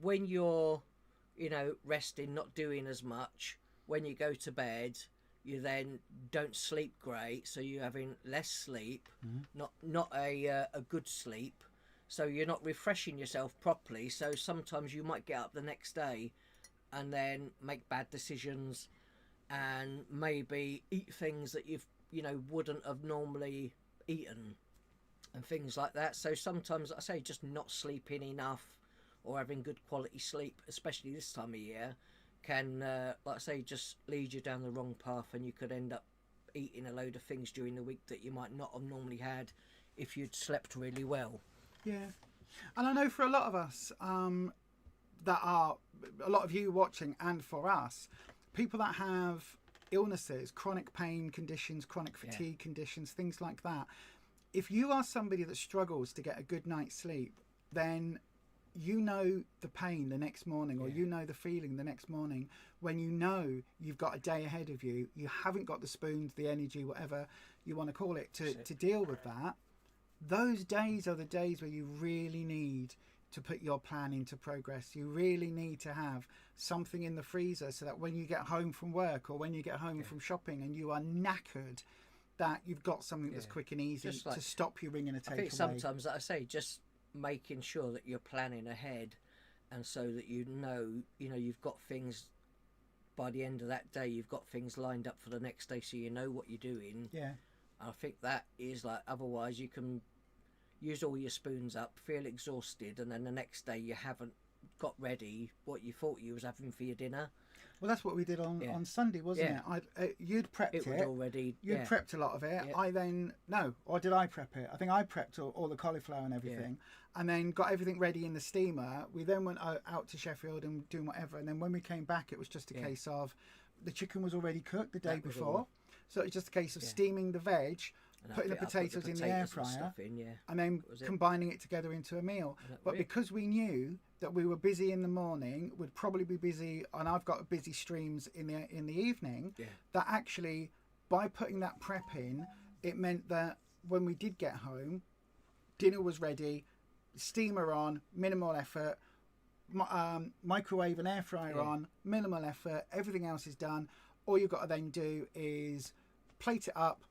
when you're, resting, not doing as much, when you go to bed, you then don't sleep great. So you're having less sleep, not a good sleep. So you're not refreshing yourself properly. So sometimes you might get up the next day and then make bad decisions and maybe eat things that you've wouldn't have normally eaten and things like that. So sometimes, like I say, just not sleeping enough or having good quality sleep, especially this time of year, can like I say, just lead you down the wrong path, and you could end up eating a load of things during the week that you might not have normally had if you'd slept really well. Yeah, and I know for a lot of us that are a lot of you watching, and for us, people that have illnesses, chronic pain conditions, chronic fatigue conditions, things like that. If you are somebody that struggles to get a good night's sleep, then you know the pain the next morning, or you know the feeling the next morning when you know you've got a day ahead of you. You haven't got the spoons, the energy, whatever you want to call it, to deal with that. Those days are the days where you really need to put your plan into progress. You really need to have something in the freezer so that when you get home from work or when you get home from shopping and you are knackered, that you've got something that's quick and easy to stop you ringing a takeaway. I think sometimes, like I say, just making sure that you're planning ahead, and so that you've got things by the end of that day, you've got things lined up for the next day, so you know what you're doing. Yeah. I think that is otherwise you can use all your spoons up, feel exhausted, and then the next day you haven't got ready what you thought you was having for your dinner. Well, that's what we did on Sunday, wasn't it? You'd prepped it. Was already. You'd prepped a lot of it. Yeah. Or did I prep it? I think I prepped all the cauliflower and everything, and then got everything ready in the steamer. We then went out to Sheffield and doing whatever, and then when we came back, it was just a case of the chicken was already cooked the day before, so it was just a case of steaming the veg, putting the potatoes in the air fryer, and then combining it together into a meal. But because we knew that we were busy in the morning, we'd probably be busy, and I've got busy streams in the evening, that actually by putting that prep in, it meant that when we did get home, dinner was ready, steamer on, minimal effort, microwave and air fryer on, minimal effort, everything else is done. All you've got to then do is plate it up,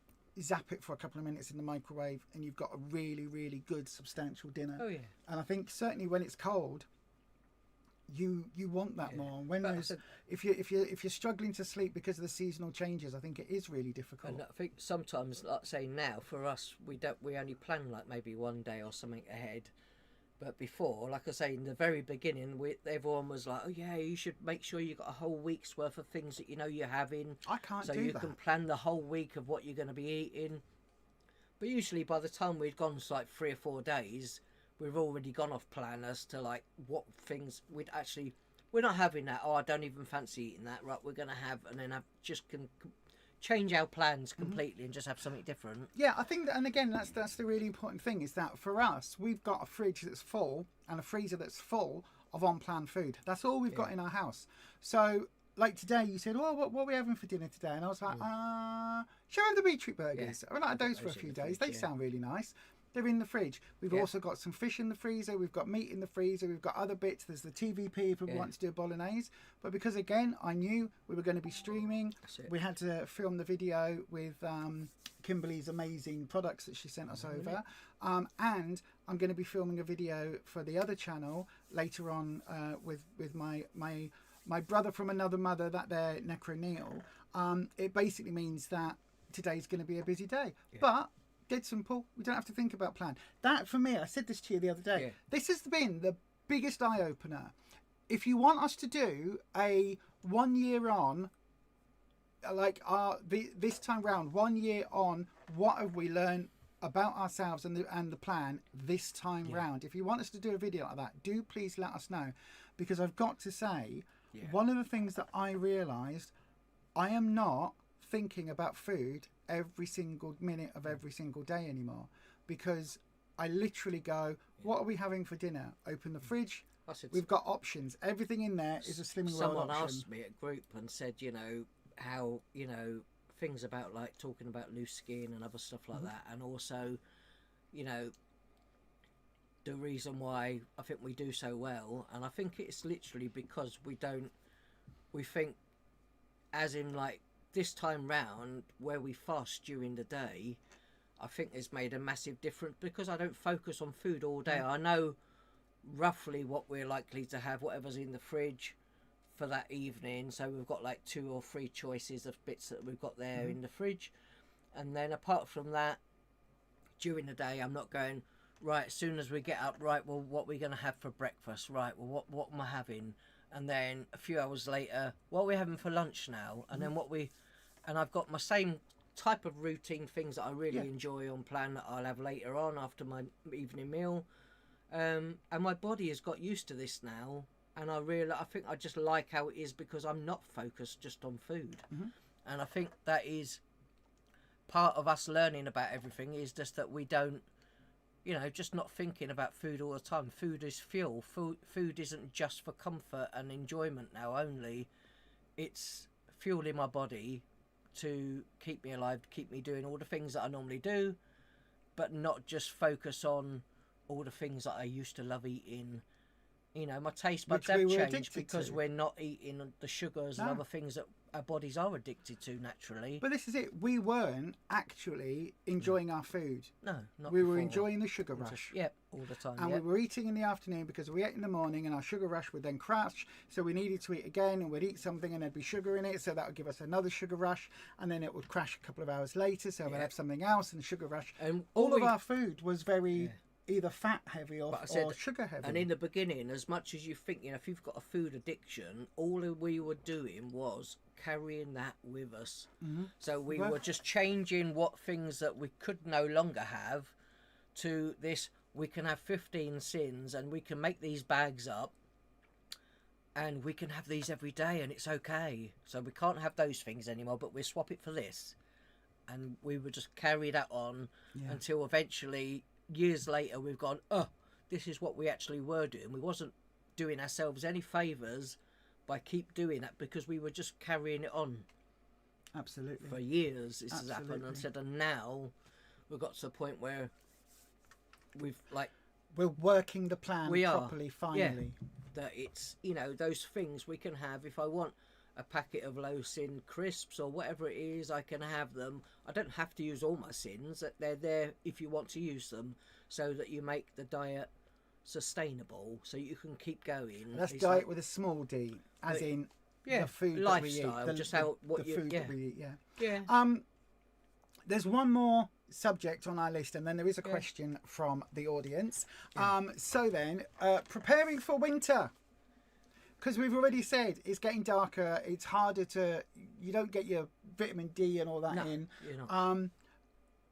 zap it for a couple of minutes in the microwave, and you've got a really, really good substantial dinner. Oh yeah. And I think certainly when it's cold, you want that more. When if you're struggling to sleep because of the seasonal changes, I think it is really difficult. And I think sometimes, like say now, for us, we only plan like maybe one day or something ahead. But before, like I say, in the very beginning, everyone was like, "Oh yeah, you should make sure you got a whole week's worth of things that you're having." I can't do that. So you can plan the whole week of what you're going to be eating. But usually, by the time we'd gone to like 3 or 4 days, we've already gone off plan as to like what things we're not having that. Oh, I don't even fancy eating that. Right, we're going to have, and then change our plans completely and just have something different. Yeah, I think that, and again, that's the really important thing, is that for us, we've got a fridge that's full and a freezer that's full of on-plan food. That's all we've got in our house. So, like today, you said, "Oh, what are we having for dinner today?" And I was like, "Shall I have the beetroot burgers?" I haven't had those for a few days. They sound really nice. They're in the fridge. We've also got some fish in the freezer. We've got meat in the freezer. We've got other bits. There's the TVP if we want to do a bolognese. But because, again, I knew we were going to be streaming, we had to film the video with Kimberly's amazing products that she sent us over. And I'm going to be filming a video for the other channel later on with my brother from another mother, that there, Necro Neil. It basically means that today's going to be a busy day. But dead simple. We don't have to think about plan. That, for me, I said this to you the other day. This has been the biggest eye opener. If you want us to do a 1 year on, like this time round, 1 year on, what have we learned about ourselves and the plan this time round? If you want us to do a video like that, do please let us know, because I've got to say, one of the things that I realised, I am not thinking about food every single minute of every single day anymore, because I literally go, what are we having for dinner? Open the fridge. We've got options. Everything in there is a Slimming World Someone option. asked me at group and said, how, things about like talking about loose skin and other stuff like that. And also, the reason why I think we do so well. And I think it's literally because we think as in like this time round where we fast during the day, I think it's made a massive difference because I don't focus on food all day. I know roughly what we're likely to have, whatever's in the fridge for that evening. So we've got like 2 or 3 choices of bits that we've got there in the fridge. And then apart from that, during the day, I'm not going, right, as soon as we get up, right, well, what are we going to have for breakfast? Right, well, what am I having? And then a few hours later, what are we having for lunch now? And then and I've got my same type of routine things that I really enjoy on plan that I'll have later on after my evening meal. And my body has got used to this now, and I think I just like how it is because I'm not focused just on food. And I think that is part of us learning about everything, is just that we don't, just not thinking about food all the time. Food is fuel. Food isn't just for comfort and enjoyment now only. It's fueling my body to keep me alive, to keep me doing all the things that I normally do, but not just focus on all the things that I used to love eating. My taste buds have changed because we're not eating the sugars and other things that our bodies are addicted to naturally. But this is it. We weren't actually enjoying our food. No, not We were before. enjoying the sugar rush. All the time. And we were eating in the afternoon because we ate in the morning and our sugar rush would then crash. So we needed to eat again, and we'd eat something and there'd be sugar in it. So that would give us another sugar rush. And then it would crash a couple of hours later. So we'd have something else and sugar rush. And all of our food was very either fat heavy or sugar heavy. And in the beginning, as much as you think, if you've got a food addiction, all we were doing was carrying that with us. So we were just changing what things that we could no longer have to this. We can have 15 sins and we can make these bags up and we can have these every day and it's okay. So we can't have those things anymore, but we'll swap it for this. And we would just carry that on until eventually, years later, we've gone, this is what we actually were doing. We wasn't doing ourselves any favours by keep doing that because we were just carrying it on. Absolutely. For years this has happened. And now we've got to the point where we're working the plan properly finally. That it's, those things we can have. If I want a packet of low sin crisps or whatever it is, I can have them. I don't have to use all my sins. They're there if you want to use them, so that you make the diet sustainable, so you can keep going. That's diet with a small d, as in the food lifestyle, that we eat. The food that we eat. There's one more subject on our list, and then there is a question from the audience. So then, preparing for winter. Because we've already said it's getting darker, it's harder you don't get your vitamin D and all that in. You're not.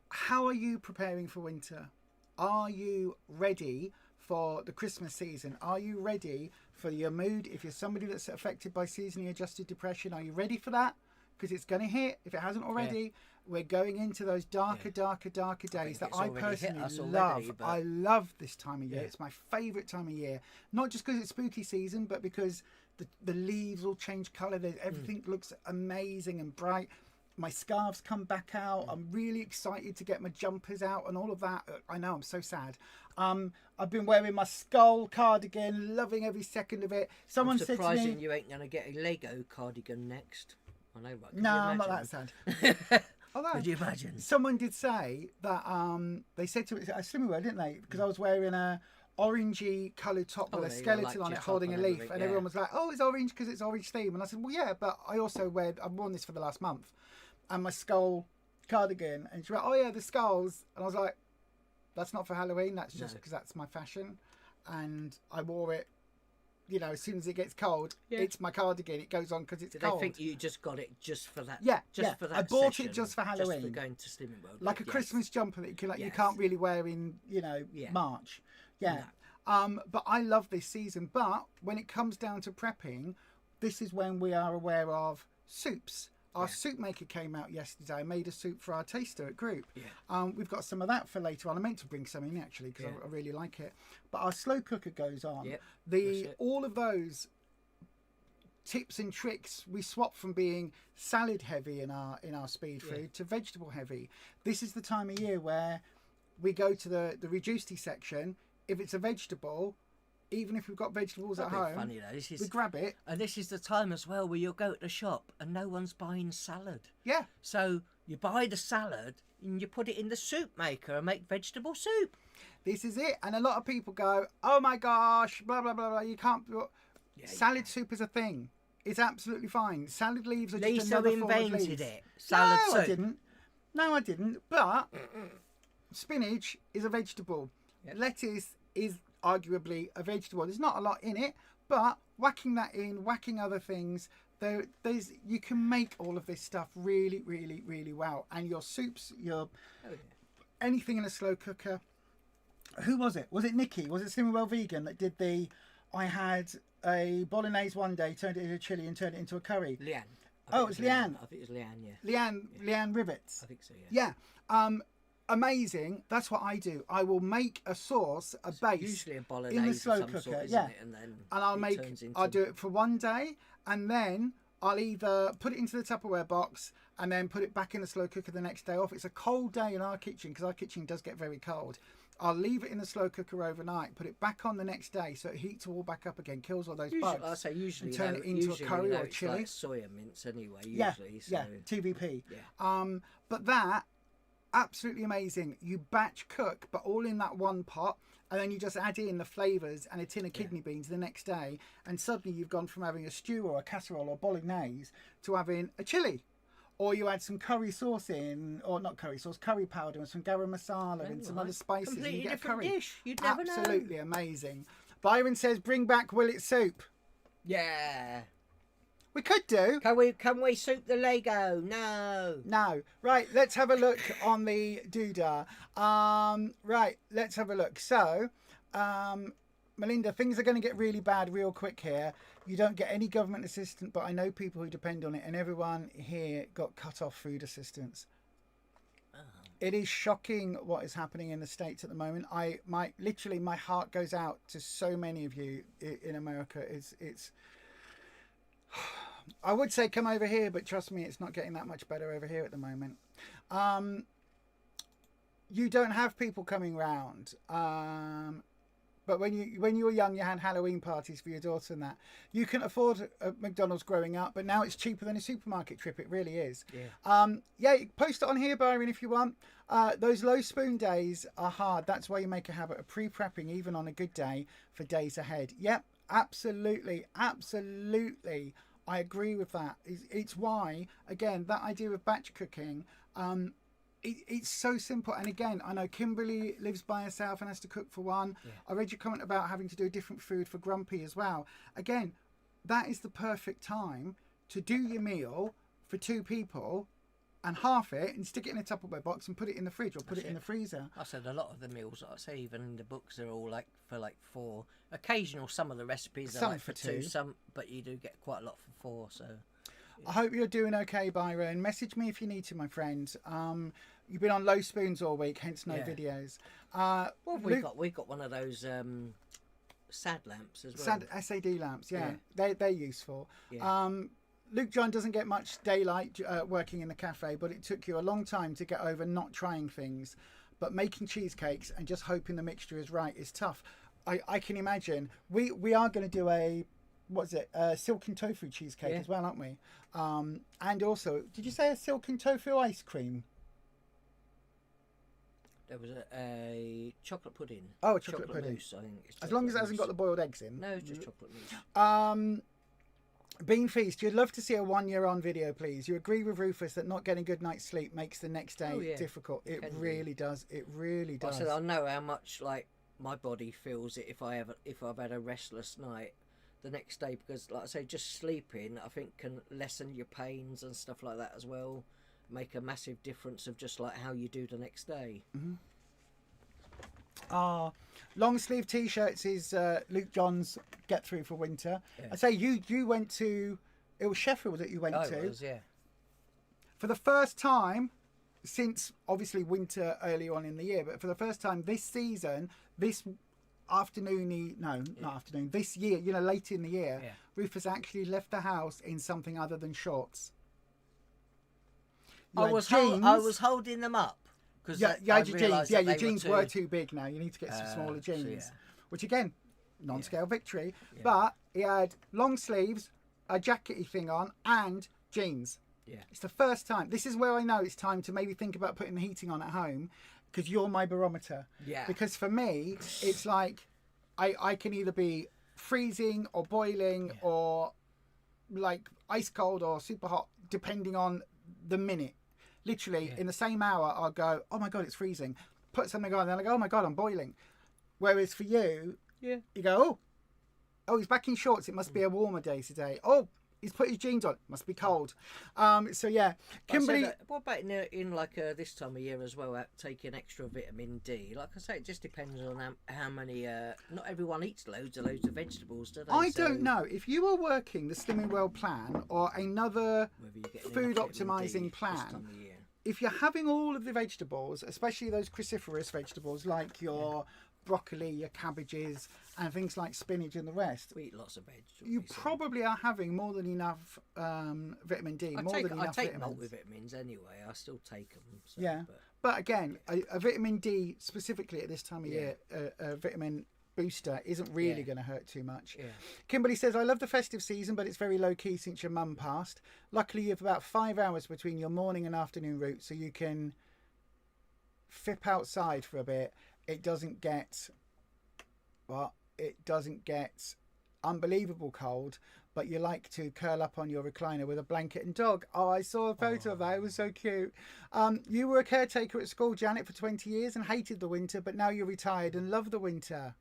How are you preparing for winter? Are you ready for the Christmas season? Are you ready for your mood? If you're somebody that's affected by seasonally adjusted depression, are you ready for that? Because it's going to hit, if it hasn't already. We're going into those darker days that I personally love. I love this time of year. It's my favourite time of year. Not just because it's spooky season, but because the leaves all change colour. Everything looks amazing and bright. My scarves come back out. I'm really excited to get my jumpers out and all of that. I know, I'm so sad. I've been wearing my skull cardigan, loving every second of it. Someone said to me, you ain't going to get a Lego cardigan next. I know, right? No, I'm not that sad. Although, could you imagine? Someone did say that they said to me a Slimming World, didn't they? Because I was wearing a orangey coloured top with a skeleton on it holding a leaf, and everyone was like, "Oh, it's orange because it's orange theme." And I said, "Well, yeah, but I also I've worn this for the last month, and my skull cardigan." And she went, "Oh yeah, the skulls." And I was like, "That's not for Halloween. That's just because that's my fashion." And I wore it. As soon as it gets cold, it's my cardigan. It goes on because it's cold. I think you just got it just for that. For that. I bought it just for Halloween. Just for going to Slimming World. Like a Christmas jumper that you can't really wear in March. Yeah. No. But I love this season. But when it comes down to prepping, this is when we are aware of soups. Our soup maker came out yesterday. I made a soup for our taster at group. Yeah. We've got some of that for later on. I meant to bring some in actually because I really like it. But our slow cooker goes on. Yep. All of those tips and tricks we swap from being salad heavy in our speed food to vegetable heavy. This is the time of year where we go to the reducedy section. If it's a vegetable, even if we've got vegetables at home, funny though. we grab it. And this is the time as well where you'll go to the shop and no one's buying salad. Yeah. So you buy the salad and you put it in the soup maker and make vegetable soup. This is it. And a lot of people go, oh my gosh, blah, blah, blah, blah. You can't... Salad soup is a thing. It's absolutely fine. Salad leaves are just Lisa another form of invented leaves. it. Salad soup. No, I didn't. But spinach is a vegetable. Yep. Lettuce is arguably a vegetable. There's not a lot in it, but whacking that in, whacking other things, there's you can make all of this stuff really, really, really well. And your soups, anything in a slow cooker. Who was it? Was it Nikki? Was it Slimmy Vegan that did the? I had a bolognese one day, turned it into chili, and turned it into a curry. Leanne. Oh, it's Leanne. I think it was Leanne. Yeah. Leanne Rivets. I think so. Yeah. Yeah. Amazing. That's what I do. I will make a sauce, a base, usually a bolognese in the slow of some cooker. sort, Yeah. It? And then I'll do it for one day, and then I'll either put it into the Tupperware box and then put it back in the slow cooker the next day off. It's a cold day in our kitchen because our kitchen does get very cold. I'll leave it in the slow cooker overnight, put it back on the next day so it heats all back up again, kills all those bugs. I say usually, and turn it into a curry or a chili. Like soya mince anyway. Usually, yeah, TVP. Yeah. But that absolutely amazing. You batch cook, but all in that one pot, and then you just add in the flavours and a tin of kidney beans the next day, and suddenly you've gone from having a stew or a casserole or bolognese to having a chili. Or you add some curry sauce in, or not curry sauce, curry powder and some garam masala and some other spices. Completely and you get different a curry. Dish. You'd never know. Absolutely amazing. Byron says, bring back Will It Soup. Yeah. We could do. Can we soup the Lego? No. No. Right, let's have a look on the doodah. Right, let's have a look. So, Melinda, things are going to get really bad real quick here. You don't get any government assistance, but I know people who depend on it, and everyone here got cut off food assistance. Oh. It is shocking what is happening in the States at the moment. Literally my heart goes out to so many of you in America. It's I would say come over here, but trust me, it's not getting that much better over here at the moment. You don't have people coming round. But when you were young, you had Halloween parties for your daughter and that. You can afford a McDonald's growing up, but now it's cheaper than a supermarket trip. It really is. Yeah. Post it on here, Byron, if you want. Those low spoon days are hard. That's why you make a habit of pre-prepping, even on a good day, for days ahead. Yep, absolutely. Absolutely. I agree with that. It's why, again, that idea of batch cooking, it's so simple. And again, I know Kimberly lives by herself and has to cook for one. Yeah. I read your comment about having to do a different food for Grumpy as well. Again, that is the perfect time to do your meal for two people and half it and stick it in a Tupperware box and put it in the fridge or put it in the freezer. I said a lot of the meals, I say even in the books, are all like for like 4. Occasional, some of the recipes are like for 2, some, but you do get quite a lot for 4. So I hope you're doing okay, Byron. Message me if you need to, my friend. You've been on low spoons all week, hence no videos. Well, we've got one of those SAD lamps as well. SAD lamps, yeah. They're useful. Yeah. Luke John doesn't get much daylight working in the cafe, but it took you a long time to get over not trying things. But making cheesecakes and just hoping the mixture is right is tough. I can imagine. We are going to do a silken tofu cheesecake as well, aren't we? And also, did you say a silken tofu ice cream? There was a chocolate pudding. Oh, a chocolate pudding. Mousse, I think. As long as it hasn't got the boiled eggs in. No, it's just chocolate mousse. Bean Feast, you'd love to see a 1 year on video, please. You agree with Rufus that not getting good night's sleep makes the next day difficult. It really does. It really does. I said I know how much like my body feels it if I've had a restless night the next day, because like I say, just sleeping I think can lessen your pains and stuff like that as well. Make a massive difference of just like how you do the next day. Long sleeve t-shirts is Luke John's get through for winter. I say you went to, it was Sheffield that you went to. It was, yeah. for the first time since obviously winter early on in the year, but for the first time this season, this this year, you know, late in the year, Rufus actually left the house in something other than shorts. I was holding them up. Yeah, your jeans. Yeah, your jeans were too big now. You need to get some smaller jeans. So, which again, non-scale victory. Yeah. But he had long sleeves, a jackety thing on, and jeans. Yeah. It's the first time. This is where I know it's time to maybe think about putting the heating on at home, because you're my barometer. Yeah. Because for me, it's like I can either be freezing or boiling or like ice cold or super hot, depending on the minute. Literally, in the same hour, I'll go, oh my God, it's freezing. Put something on, and then I go, oh my God, I'm boiling. Whereas for you, you go, oh, he's back in shorts. It must be a warmer day today. Oh, he's put his jeans on. Must be cold. So yeah, Kimberly. What about in like this time of year as well? Taking extra vitamin D. Like I say, it just depends on how many. Not everyone eats loads of vegetables, do they? I don't know if you were working the Slimming Well plan or another food optimizing plan. If you're having all of the vegetables, especially those cruciferous vegetables like your broccoli, your cabbages, and things like spinach and the rest. We eat lots of vegetables. You probably are having more than enough vitamin D. I take multivitamins anyway. I still take them. So, yeah, but again, a vitamin D specifically at this time of year, a vitamin booster isn't really going to hurt too much. Yeah. Kimberly says, I love the festive season, but it's very low key since your mum passed. Luckily, you have about 5 hours between your morning and afternoon route, so you can fip outside for a bit. It doesn't get unbelievable cold, but you like to curl up on your recliner with a blanket and dog. Oh, I saw a photo of that. It was so cute. You were a caretaker at school, Janet, for 20 years and hated the winter, but now you're retired and love the winter.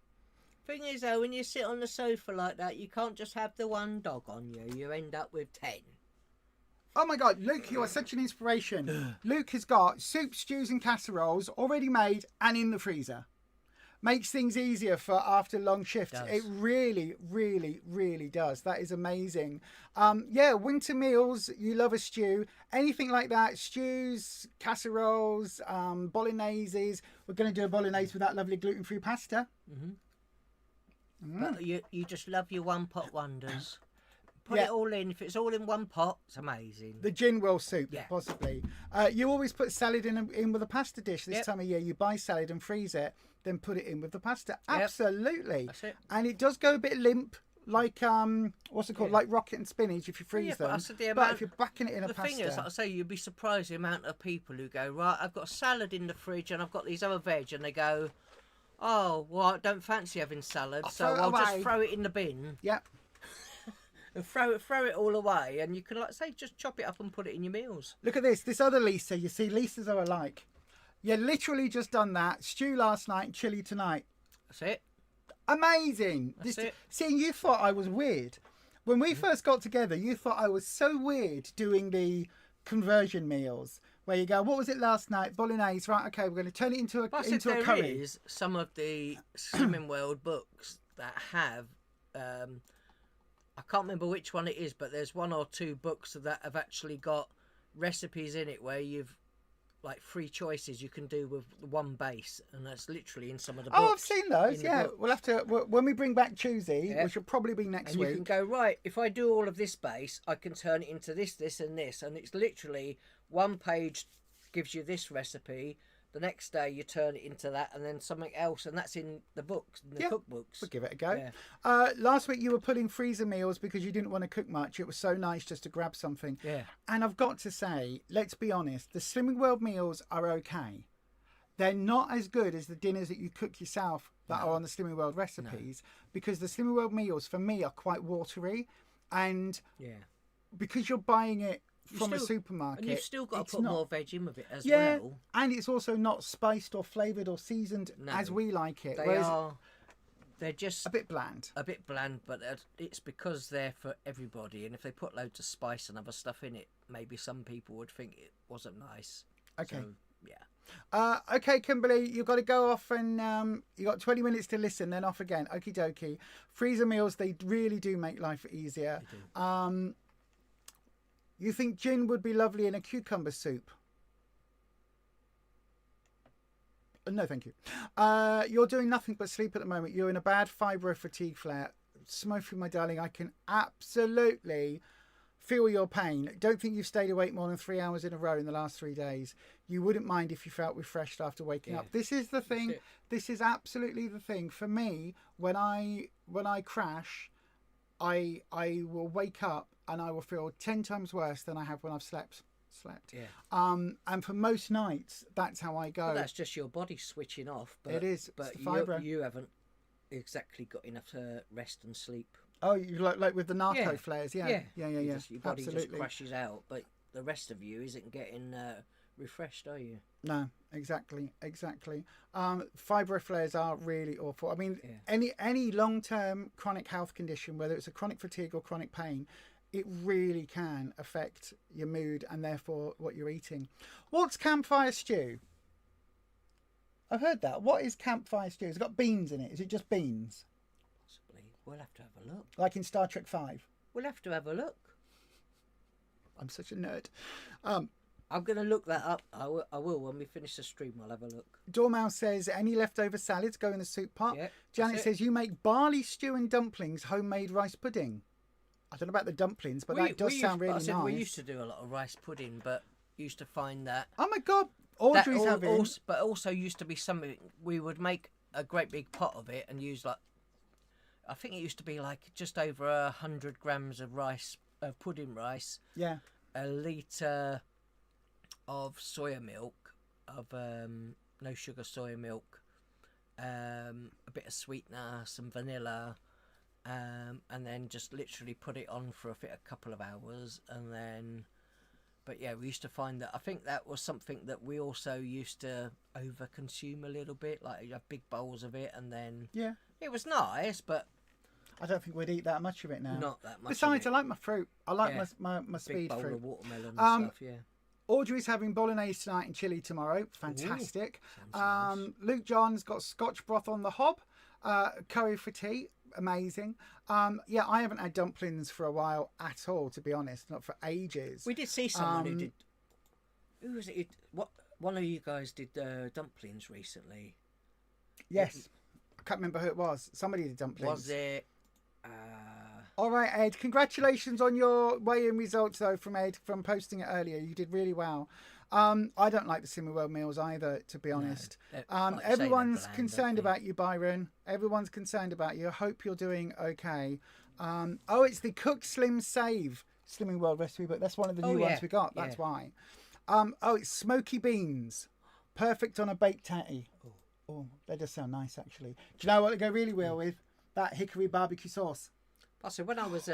Thing is, though, when you sit on the sofa like that, you can't just have the one dog on you. You end up with 10. Oh my God, Luke, you are such an inspiration. Luke has got soup, stews and casseroles already made and in the freezer. Makes things easier for after long shifts. It really, really, really does. That is amazing. Winter meals, you love a stew. Anything like that, stews, casseroles, bologneses. We're going to do a bolognese with that lovely gluten-free pasta. But you just love your one-pot wonders. Put it all in. If it's all in one pot, it's amazing. The gin well soup, possibly. You always put salad in with a pasta dish this time of year. You buy salad and freeze it, then put it in with the pasta. Absolutely. That's it. And it does go a bit limp, like what's it called? Like rocket and spinach if you freeze them. But if you're backing it in a pasta. The thing is, like I say, you'd be surprised the amount of people who go, right, I've got a salad in the fridge and I've got these other veg, and they go, oh, well, I don't fancy having salad, so I'll just throw it in the bin. Yep. And throw it all away, and you can, like say, just chop it up and put it in your meals. Look at this other Lisa. You see, Lisas are alike. You literally just done that. Stew last night and chili tonight. That's it. Amazing. That's it. See, you thought I was weird. When we first got together, you thought I was so weird doing the conversion meals. Where you go, what was it last night? Bolognese, right? Okay, we're going to turn it into a curry. There is some of the Slimming World books that have... I can't remember which one it is, but there's 1 or 2 books that have actually got recipes in it where you've like 3 choices you can do with one base, and that's literally in some of the books. Oh, I've seen those. Yeah, we'll have to when we bring back Tuesday, which will probably be next week. You can go, right, if I do all of this base, I can turn it into this, this, and this, and it's literally one page gives you this recipe. The next day you turn it into that, and then something else, and that's in the books, in the cookbooks. We'll give it a go. Yeah. Last week you were putting freezer meals because you didn't want to cook much. It was so nice just to grab something. Yeah. And I've got to say, let's be honest, the Slimming World meals are okay. They're not as good as the dinners that you cook yourself that are on the Slimming World recipes, because the Slimming World meals for me are quite watery, and because you're buying it from a supermarket, and you've still got to put more veg in with it as well. And it's also not spiced or flavoured or seasoned as we like it. They're just a bit bland. But it's because they're for everybody. And if they put loads of spice and other stuff in it, maybe some people would think it wasn't nice. Okay. So, okay, Kimberly, you've got to go off, and you got 20 minutes to listen, then off again. Okie dokie. Freezer meals, they really do make life easier. You think gin would be lovely in a cucumber soup? No, thank you. You're doing nothing but sleep at the moment. You're in a bad fibro fatigue flare. Smokey, my darling, I can absolutely feel your pain. Don't think you've stayed awake more than 3 hours in a row in the last 3 days. You wouldn't mind if you felt refreshed after waking up. This is the thing. This is absolutely the thing. For me, when I crash, I will wake up and I will feel 10 times worse than I have when I've slept. And for most nights, that's how I go. Well, that's just your body switching off. But it is. But you haven't exactly got enough rest and sleep. Oh, you like with the narco flares, yeah. Your body absolutely. just crashes out, but the rest of you isn't getting refreshed, are you? No, exactly. Fibro flares are really awful. I mean, any long-term chronic health condition, whether it's a chronic fatigue or chronic pain, it really can affect your mood and therefore what you're eating. What's campfire stew? I've heard that. What is campfire stew? It's got beans in it. Is it just beans? We'll have to have a look. Like in Star Trek 5? We'll have to have a look. I'm such a nerd. I'm going to look that up. I will when we finish the stream. I'll have a look. Dormouse says, any leftover salads go in the soup pot? Yeah, Janet says, you make barley stew and dumplings, homemade rice pudding. I don't know about the dumplings, but that does sound really nice. We used to do a lot of rice pudding, but used to find that... Oh my God, Audrey's having... But also used to be something... We would make a great big pot of it and use like... I think it used to be like just over 100 grams of rice, pudding rice. Yeah. A litre of soya milk, of no sugar soya milk, a bit of sweetener, some vanilla, and then just literally put it on for a couple of hours, and then. But yeah, we used to find that. I think that was something that we also used to over-consume a little bit. Like you have big bowls of it, and then it was nice, but. I don't think we'd eat that much of it now. Not that much. Besides, I like my fruit. I like my speed bowl fruit. Of watermelon and stuff, yeah. Audrey's having bolognese tonight and chili tomorrow. Fantastic. Nice. Luke John's got Scotch broth on the hob. Curry for tea. Amazing. I haven't had dumplings for a while at all, to be honest. Not for ages. We did see someone who did. Who was it? What? One of you guys did dumplings recently. Yes. I can't remember who it was. Somebody did dumplings. Was it? All right, Ed. Congratulations on your weigh-in results, though, from Ed, from posting it earlier. You did really well. I don't like the Simmerwell meals either, to be honest. Like everyone's concerned about you, Byron. Everyone's concerned about you. I hope you're doing okay. It's the Cook Slim Save Slimming World recipe book. That's one of the new ones we got. That's why. It's smoky beans. Perfect on a baked tatty. Oh, that does sound nice, actually. Do you know what they go really well with? That hickory barbecue sauce. So when I was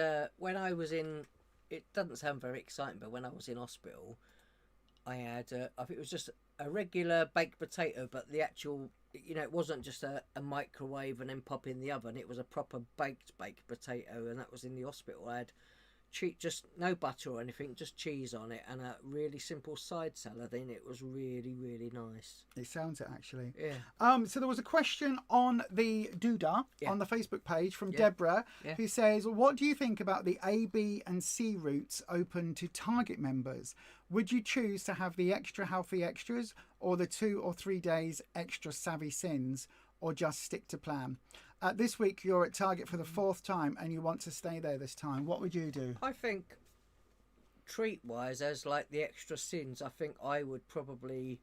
in, it doesn't sound very exciting, but when I was in hospital, I had I think it was just a regular baked potato, but the actual, it wasn't just a microwave and then pop in the oven. It was a proper baked potato, and that was in the hospital. I had just no butter or anything, just cheese on it, and a really simple side salad. And it was really, really nice. It sounds it, actually. Yeah. So there was a question on the Doodah on the Facebook page from Deborah, who says, what do you think about the A, B and C routes open to Target members? Would you choose to have the extra healthy extras or the 2 or 3 days extra savvy sins, or just stick to plan? This week you're at Target for the 4th time and you want to stay there this time. What would you do? I think treat-wise, as like the extra sins, I think I would probably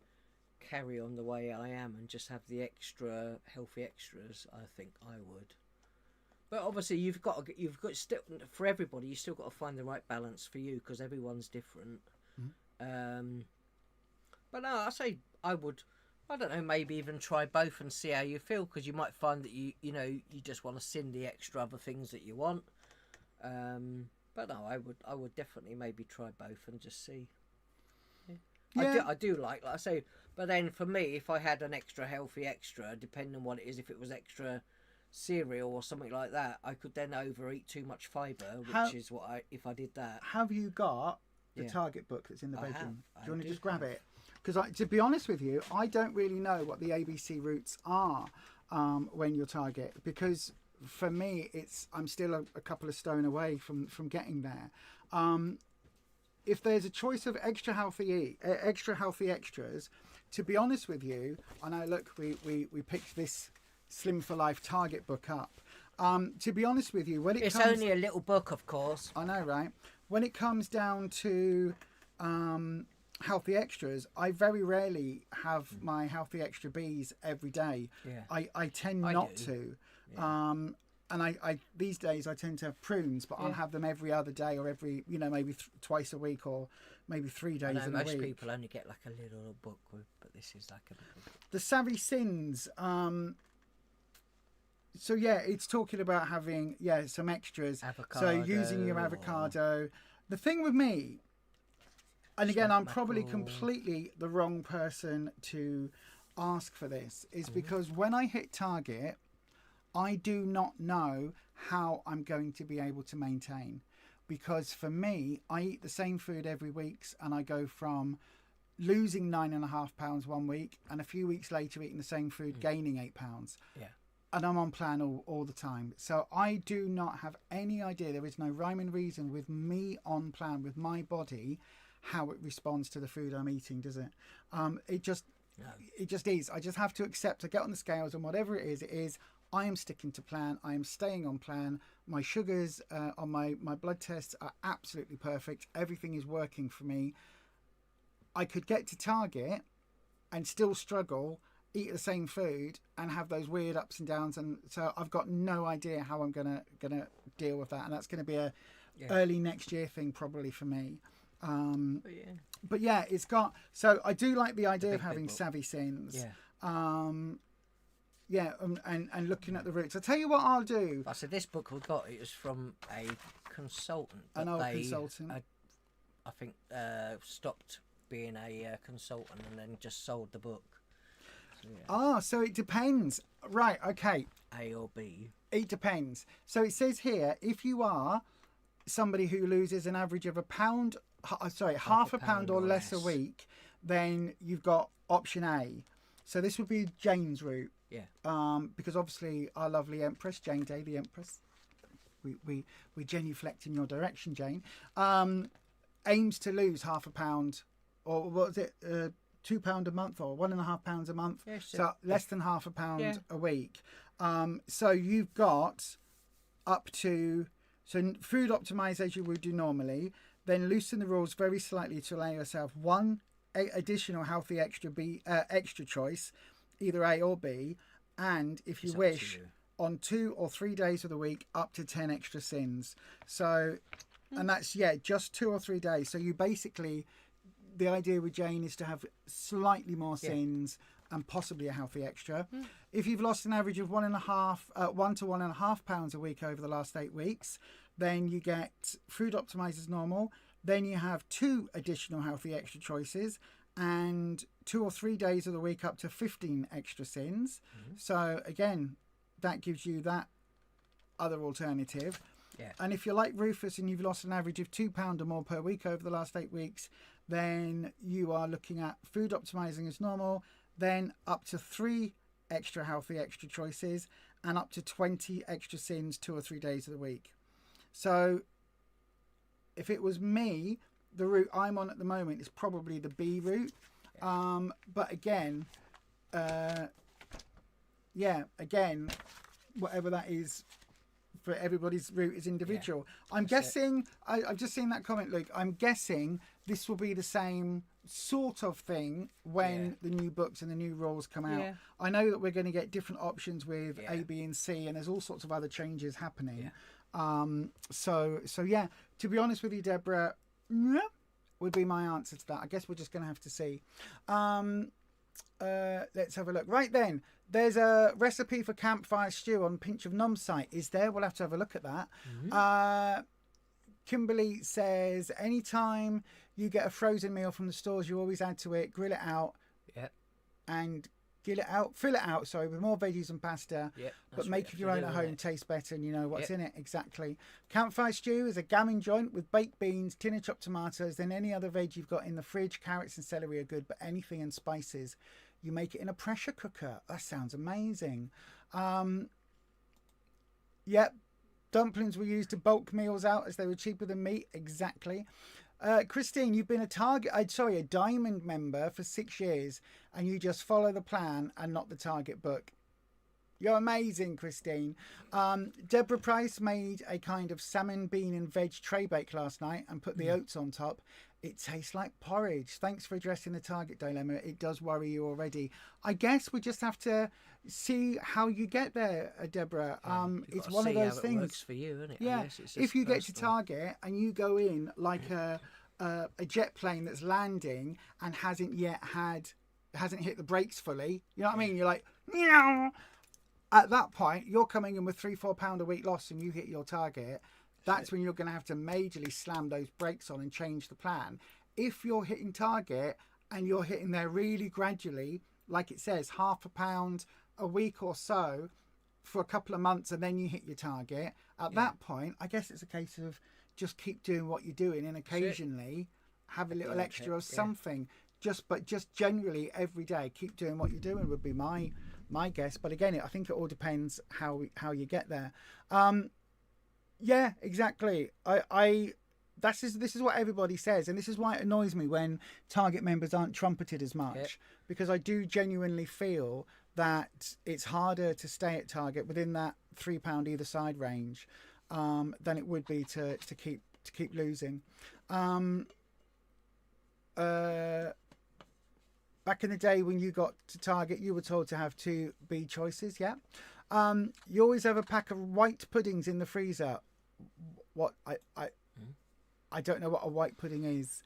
carry on the way I am and just have the extra healthy extras. I think I would. But obviously you've got still, for everybody, you still got to find the right balance for you, because everyone's different. But no, I say I would. I don't know, maybe even try both and see how you feel, because you might find that you just want to sin the extra other things that you want. But no, I would definitely maybe try both and just see. I do like I say, but then for me, if I had an extra healthy extra, depending on what it is, if it was extra cereal or something like that, I could then overeat too much fibre, which is what if I did that. Have you got the Target book that's in the bedroom? Do you want to just grab it? Because to be honest with you, I don't really know what the ABC routes are when you're Target, because for me, I'm still a couple of stone away from getting there. if there's a choice of extra healthy extras, to be honest with you, I know. Look, we picked this Slim for Life Target book up. To be honest with you, when it's only a little book, of course. I know, right? When it comes down to healthy extras, I very rarely have my healthy extra Bs every day. Yeah. I tend not to. Yeah. And I these days I tend to have prunes, but I'll have them every other day, or every, maybe twice a week, or maybe 3 days in a week. Most people only get like a little book but this is like a big book. The Savvy Sins. So yeah, it's talking about having some extras. Avocado, so using your avocado. The thing with me, and again, I'm probably completely the wrong person to ask for this, is because when I hit target, I do not know how I'm going to be able to maintain. Because for me, I eat the same food every week, and I go from losing 9.5 pounds 1 week, and a few weeks later eating the same food, gaining 8 pounds. Yeah. And I'm on plan all the time. So I do not have any idea. There is no rhyme and reason with me on plan, with my body, how it responds to the food I'm eating, does it? It just is. I just have to accept. I get on the scales, and whatever it is, I am sticking to plan. I am staying on plan. My sugars on my blood tests are absolutely perfect. Everything is working for me. I could get to target and still struggle, eat the same food, and have those weird ups and downs, and so I've got no idea how I'm gonna deal with that, and that's gonna be a early next year thing probably for me. But yeah, it's got. So I do like the idea of having Savvy Sins. And looking at the roots. I'll tell you what I'll do. I said this book we got, it was from a consultant. An old consultant. I think stopped being a consultant and then just sold the book. So it depends. Right, okay. A or B. It depends. So it says here, if you are somebody who loses an average of half a pound or less a week, then you've got option A. So this would be Jane's route. Yeah. Because obviously our lovely Empress, Jane Day, the Empress, we genuflect in your direction, Jane, aims to lose half a pound, or what was it, £2 a month, or £1.5 a month, so less than half a pound a week. So you've got up to, so food optimize as you would do normally, then loosen the rules very slightly to allow yourself one additional healthy extra choice, either A or B, and if you wish, on 2 or 3 days of the week, up to 10 extra sins. So, and that's just 2 or 3 days. So you basically, the idea with Jane is to have slightly more sins and possibly a healthy extra. If you've lost an average of 1 to 1.5 pounds a week over the last 8 weeks, then you get food optimized as normal. Then you have 2 additional healthy extra choices, and 2 or 3 days of the week up to 15 extra sins. So again, that gives you that other alternative. And if you're like Rufus and you've lost an average of £2 or more per week over the last 8 weeks, then you are looking at food optimizing as normal, then up to 3 extra healthy extra choices, and up to 20 extra sins 2 or 3 days of the week. So if it was me, the route I'm on at the moment is probably the B route. But again, whatever that is for everybody's route is individual. I'm guessing, I've just seen that comment, Luke. I'm guessing this will be the same sort of thing when the new books and the new rules come out. I know that we're going to get different options with A, B, and C, and there's all sorts of other changes happening. So to be honest with you, Deborah, would be my answer to that. I guess we're just going to have to see. Let's have a look. Right then, there's a recipe for campfire stew on Pinch of Nom's site. Is there? We'll have to have a look at that. Kimberly says, anytime you get a frozen meal from the stores, you always add to it, grill it out, and fill it out, with more veggies and pasta, but make your own at home taste better, and you know what's in it. Exactly. Campfire stew is a gammon joint with baked beans, tin of chopped tomatoes, then any other veg you've got in the fridge. Carrots and celery are good, but anything and spices, you make it in a pressure cooker. That sounds amazing. Dumplings were used to bulk meals out as they were cheaper than meat. Exactly. Christine, you've been a diamond member for 6 years, and you just follow the plan and not the target book. You're amazing, Christine. Deborah Price made a kind of salmon, bean and veg tray bake last night and put the oats on top. It tastes like porridge. Thanks for addressing the target dilemma. It does worry you already. I guess we just have to see how you get there, Deborah. It's one of those things. It works for you, isn't it? Yeah. If you get to target and you go in like a jet plane that's landing and hasn't hit the brakes fully, you know what I mean? You're like, meow. At that point, you're coming in with £3-4 a week loss and you hit your target. That's when you're going to have to majorly slam those brakes on and change the plan. If you're hitting target and you're hitting there really gradually, like it says, £0.5 a week or so for a couple of months, and then you hit your target, at that point, I guess it's a case of just keep doing what you're doing and occasionally have a little extra of something. Just generally every day, keep doing what you're doing would be my guess. But again, I think it all depends how you get there. Yeah, exactly. This is what everybody says, and this is why it annoys me when target members aren't trumpeted as much, because I do genuinely feel that it's harder to stay at target within that £3 either side range than it would be to keep losing. Back in the day when you got to target, you were told to have 2 B choices. Yeah. You always have a pack of white puddings in the freezer. What I don't know what a white pudding is.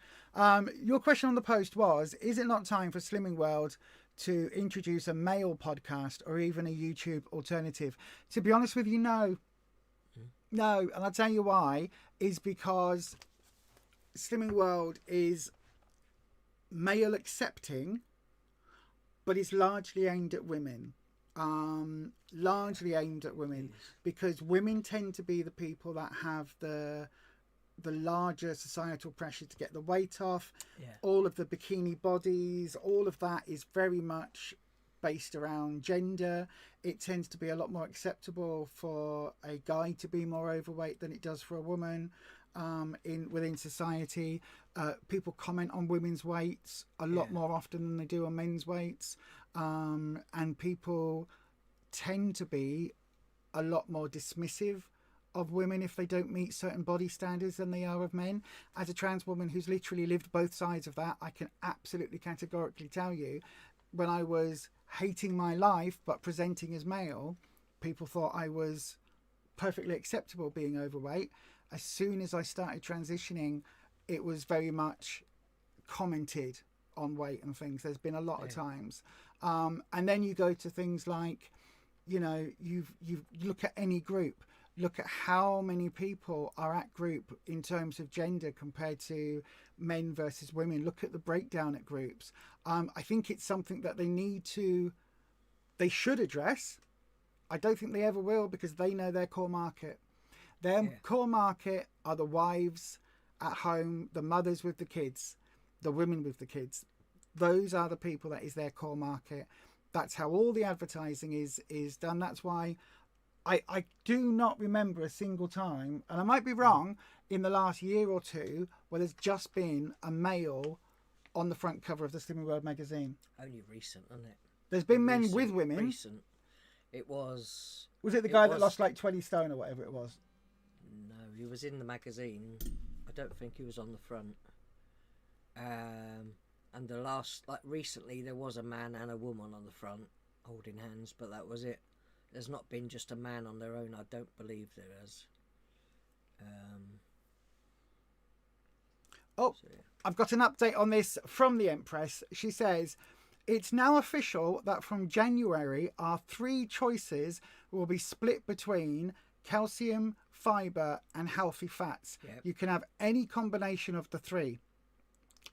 Your question on the post was, is it not time for Slimming World to introduce a male podcast or even a YouTube alternative? To be honest with you, no. No, and I'll tell you why. Is because Slimming World is male accepting, but it's largely aimed at women. Because women tend to be the people that have the larger societal pressure to get the weight off. All of the bikini bodies, all of that is very much based around gender. It tends to be a lot more acceptable for a guy to be more overweight than it does for a woman. Within society, people comment on women's weights a lot more often than they do on men's weights, and people tend to be a lot more dismissive of women if they don't meet certain body standards than they are of men. As a trans woman who's literally lived both sides of that, I can absolutely categorically tell you, when I was hating my life but presenting as male, people thought I was perfectly acceptable being overweight. As soon as I started transitioning, it was very much commented on weight and things. There's been a lot of times. And then you go to things like, you know, you look at any group, look at how many people are at group in terms of gender compared to men versus women. Look at the breakdown at groups. I think it's something that they should address. I don't think they ever will, because they know their core market. Their core market are the wives at home, the mothers with the kids, the women with the kids. Those are the people that is their core market. That's how all the advertising is done. That's why I do not remember a single time, and I might be wrong, in the last year or two where there's just been a male on the front cover of the Slimming World magazine. Only recent, isn't it? There's been men with women. Recent. It was... Was it the guy that lost like 20 stone or whatever it was? No, he was in the magazine. I don't think he was on the front. And the last, like recently, there was a man and a woman on the front holding hands, but that was it. There's not been just a man on their own. I don't believe there has. I've got an update on this from the Empress. She says, it's now official that from January, our 3 choices will be split between calcium, fibre and healthy fats. You can have any combination of the 3.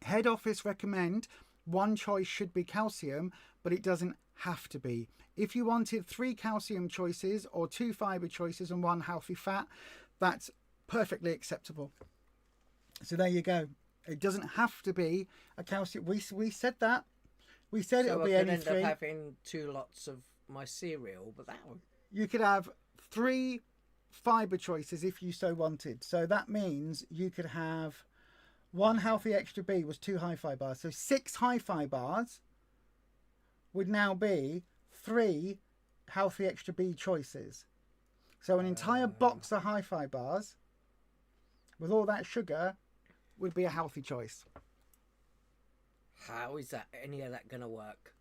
Head office recommend one choice should be calcium, but it doesn't have to be. If you wanted 3 calcium choices or 2 fibre choices and 1 healthy fat, that's perfectly acceptable. So there you go. It doesn't have to be a calcium. We said that. We said it'll be any 3. I could end up having 2 lots of my cereal, but that one... You could have 3 fibre choices if you so wanted. So that means you could have 1 healthy extra B was 2 hi-fi bars. So 6 hi-fi bars would now be 3 healthy extra B choices. So an entire box of hi-fi bars with all that sugar would be a healthy choice. How is that any of that going to work?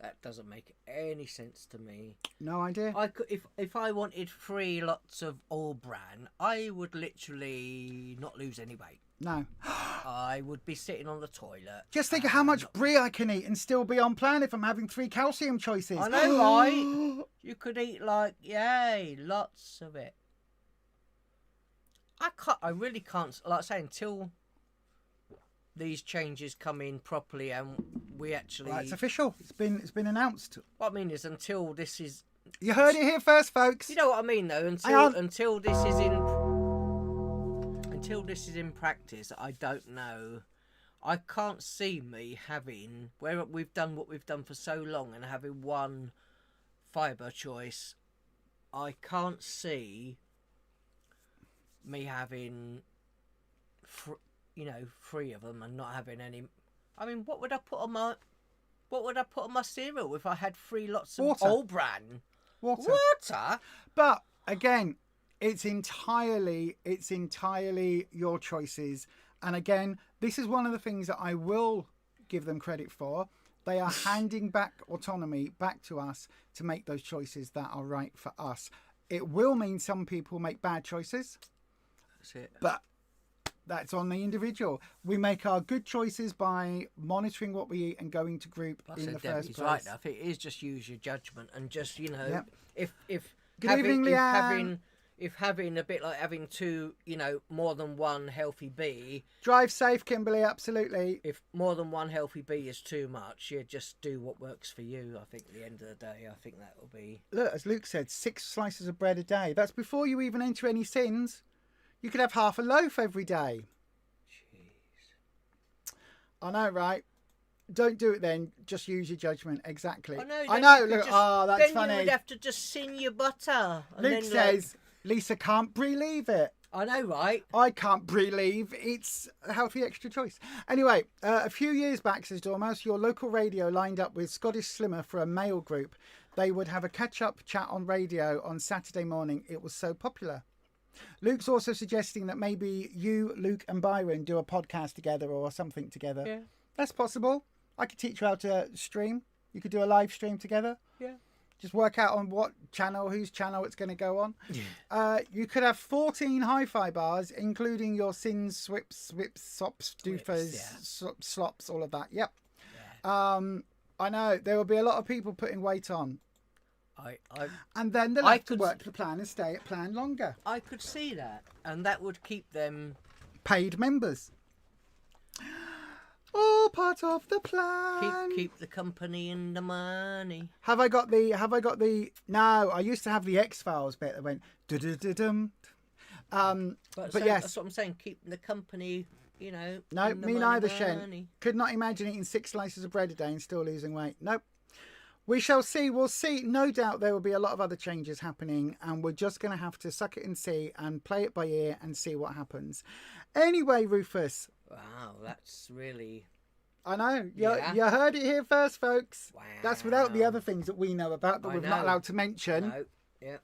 That doesn't make any sense to me. No idea. I could, if I wanted 3 lots of all bran, I would literally not lose any weight. No. I would be sitting on the toilet. Just think of how much brie I can eat and still be on plan if I'm having 3 calcium choices. I know, right? You could eat lots of it. I really can't, like I say, until these changes come in properly and we actually... Right, it's official. It's been announced. What I mean is until this is... You heard it here first, folks. You know what I mean, though? Until this is in practice, I don't know. I can't see me having, where we've done what we've done for so long and having 1 fibre choice, I can't see me having 3 of them and not having any. I mean, what would I put on my cereal if I had 3 lots of Water. all bran? Water? But again, it's entirely your choices. And again, this is one of the things that I will give them credit for. They are handing back autonomy back to us to make those choices that are right for us. It will mean some people make bad choices. That's it. But that's on the individual. We make our good choices by monitoring what we eat and going to group in the first place. Right. I think it is just use your judgment and just, Yep. if Good evening, Leanne. If having a bit like having 2, more than 1 healthy B. Drive safe, Kimberly, absolutely. If more than 1 healthy B is too much, you just do what works for you. I think at the end of the day, I think that will be... Look, as Luke said, 6 slices of bread a day. That's before you even enter any sins. You could have half a loaf every day. Jeez. I know, right? Don't do it then. Just use your judgment. Exactly. I know. Look, that's then funny. Then you would have to just sin your butter. Luke says, Lisa can't believe it. I know, right? I can't believe it's a healthy extra choice. Anyway, a few years back, says Dormouse, your local radio lined up with Scottish Slimmer for a male group. They would have a catch-up chat on radio on Saturday morning. It was so popular. Luke's also suggesting that maybe you, Luke and Byron do a podcast together or something together. Yeah. That's possible. I could teach you how to stream. You could do a live stream together. Yeah. Just work out on what channel, whose channel it's going to go on. Yeah. You could have 14 hi-fi bars, including your sins, swips, sops, doofers, slops, all of that. Yep. Yeah. I know. There will be a lot of people putting weight on. And then they'll have to work the plan and stay at plan longer. I could see that. And that would keep them... Paid members. All part of the plan. Keep the company and the money. Have I got the... No, I used to have the X-Files bit that went... Du-du-du-dum. But yes. That's what I'm saying. Keep the company, No, me neither, Shen. Could not imagine eating 6 slices of bread a day and still losing weight. Nope. We shall see. We'll see. No doubt there will be a lot of other changes happening, and we're just going to have to suck it and see and play it by ear and see what happens. Anyway, Rufus. Wow, that's really... I know. You heard it here first, folks. Wow. That's without the other things that we know about that we're not allowed to mention. No. Yeah.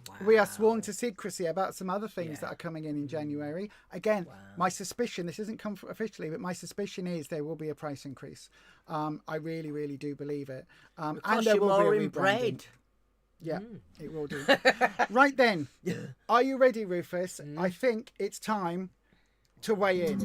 Wow. We are sworn to secrecy about some other things that are coming in January. Again, my suspicion, this isn't come officially, but my suspicion is there will be a price increase. I really, really do believe it. And there will be a rebranding. Bread. Yeah, it will do. Right then, are you ready, Rufus? I think it's time to weigh in.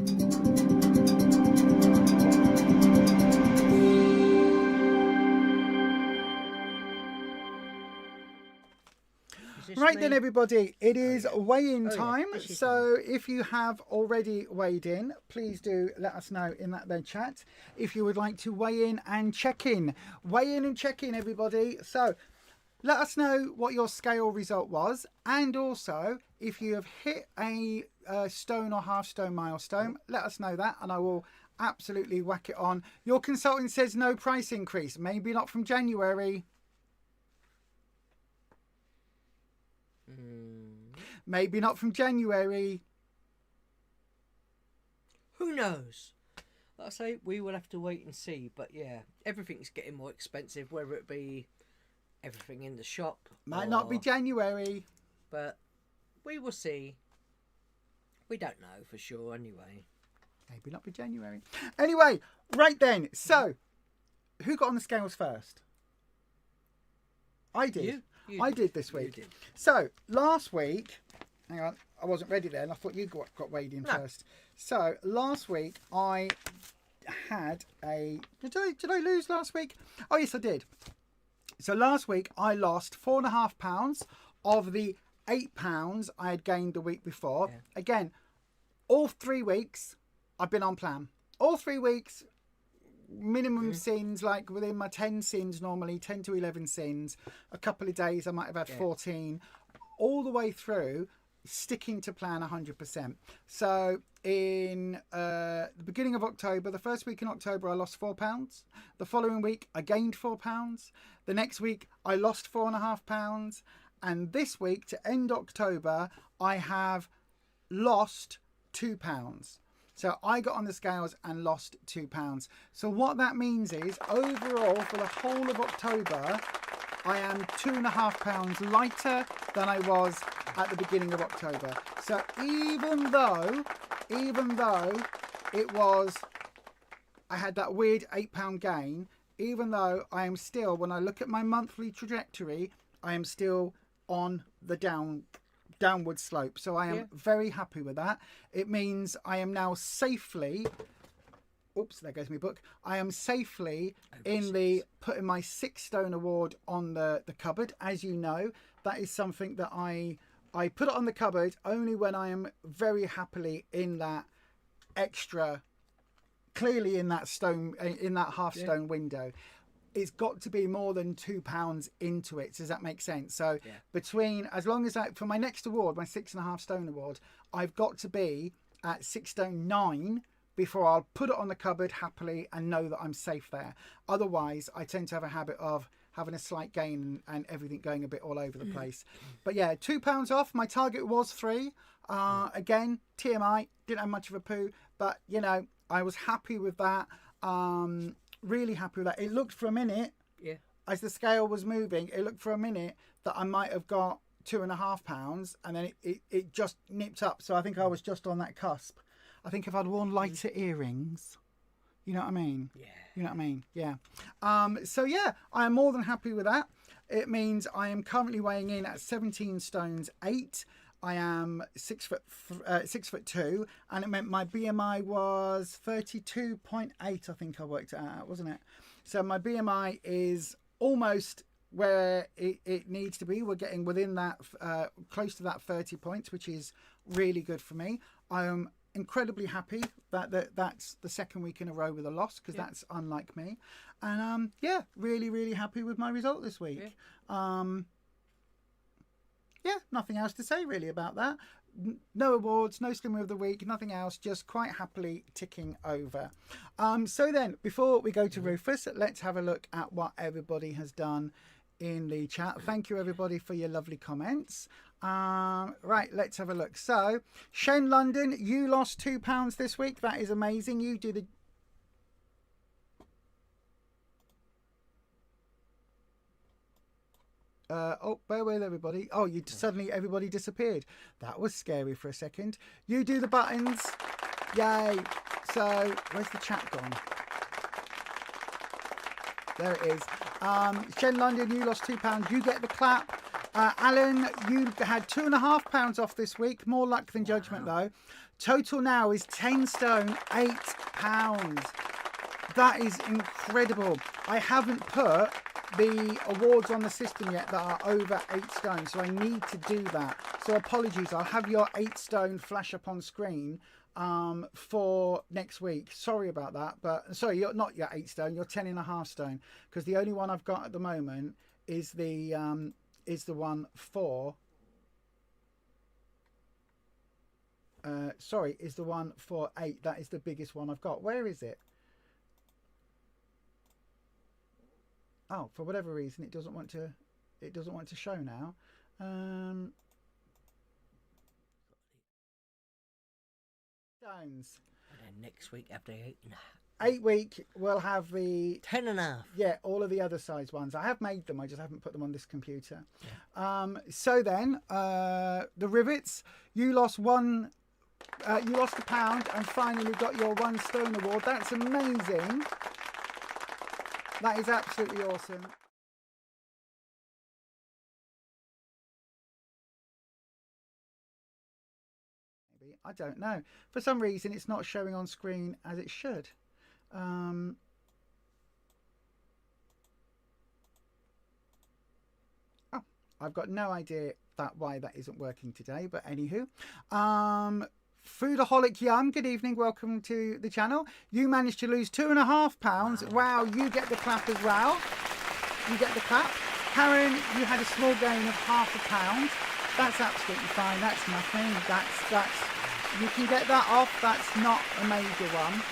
Right then, everybody, it is weigh-in time. So if you have already weighed in, please do let us know in that there chat if you would like to weigh in and check in. Weigh in and check in, everybody. So let us know what your scale result was, and also if you have hit a stone or half stone milestone, let us know that, and I will absolutely whack it on. Your consultant says no price increase, maybe not from January. Maybe not from January. who knows? Like I say, we will have to wait and see. But yeah, everything's getting more expensive, whether it be everything in the shop. Might not be January. But we will see. We don't know for sure anyway. Maybe not be January. Anyway, right then. So, who got on the scales first? I did. I did this week. Did. So, last week... Hang on. I wasn't ready then. I thought you got weighed in first. So, last week I had a... Did I lose last week? Oh, yes, I did. So, last week I lost 4.5 pounds of the 8 pounds I had gained the week before. Yeah. Again, all 3 weeks I've been on plan. All 3 weeks, minimum sins, like within my 10 sins normally, 10 to 11 sins. A couple of days I might have had 14. All the way through, sticking to plan 100%. So in the beginning of October, the first week in October, I lost 4 pounds. The following week, I gained 4 pounds. The next week, I lost 4.5 pounds. And this week, to end October, I have lost 2 pounds. So I got on the scales and lost 2 pounds. So what that means is, overall, for the whole of October, I am 2.5 pounds lighter than I was at the beginning of October. So even though it was, I had that weird 8 pound gain, even though I am still, when I look at my monthly trajectory, I am still on the downward slope. So I am very happy with that. It means I am now safely, oops, there goes my book. I am safely in the putting my 6 stone award on the cupboard. As you know, that is something that I put it on the cupboard only when I am very happily in that extra, clearly in that stone, in that half stone window. It's got to be more than 2 pounds into it. Does that make sense? So between, as long as for my next award, my 6.5 stone award, I've got to be at 6 stone 9 before I'll put it on the cupboard happily and know that I'm safe there. Otherwise, I tend to have a habit of having a slight gain and everything going a bit all over the place. But yeah, 2 pounds off. My target was 3. Again, TMI, didn't have much of a poo, but you know, I was happy with that. Really happy with that. It looked for a minute, as the scale was moving, it looked for a minute that I might have got 2.5 pounds, and then it just nipped up. So I think I was just on that cusp. I think if I'd worn lighter earrings, you know what I mean? Yeah. You know what I mean? Yeah. So yeah, I am more than happy with that. It means I am currently weighing in at 17 stones 8. I am 6'2", and it meant my BMI was 32.8. I think I worked it out, wasn't it? So my BMI is almost where it needs to be. We're getting within that, close to that 30 points, which is really good for me. I am incredibly happy that that's the second week in a row with a loss, because that's unlike me. And yeah, really happy with my result this week. Yeah, nothing else to say really about that. No awards, no Slimmer of the Week, nothing else, just quite happily ticking over. So then, before we go to Rufus, let's have a look at what everybody has done in the chat. Thank you everybody for your lovely comments. Right, let's have a look. So, Shen London, you lost 2 pounds this week. That is amazing. You do the... oh, bear with everybody. Oh, suddenly everybody disappeared. That was scary for a second. You do the buttons. Yay. So, where's the chat gone? There it is. Shen London, you lost 2 pounds. You get the clap. Alan, you had 2.5 pounds off this week. More luck than judgment, though. Total now is 10 stone 8 pounds. That is incredible. I haven't put the awards on the system yet that are over 8 stone, so I need to do that. So apologies, I'll have your 8 stone flash up on screen for next week. Sorry about that, but sorry, you're not your 8 stone, you're 10.5 stone, because the only one I've got at the moment is the one for is the one for 8. That is the biggest one I've got. Where is it? Oh, for whatever reason, it doesn't want to show now. Stones. And then next week after 8.5. 8 week, we'll have the 10.5. Yeah, all of the other size ones. I have made them. I just haven't put them on this computer. Yeah. So then, the rivets. You lost one. You lost £1 and finally got your 1 stone award. That's amazing. That is absolutely awesome. Maybe, I don't know. For some reason, it's not showing on screen as it should. Oh, I've got no idea why that isn't working today, but anywho. Foodaholic Yum, good evening, welcome to the channel. You managed to lose £2.5. Wow, you get the clap as well. You get the clap. Karen, you had a small gain of £0.5. That's absolutely fine. That's nothing. That's you can get that off. That's not a major one.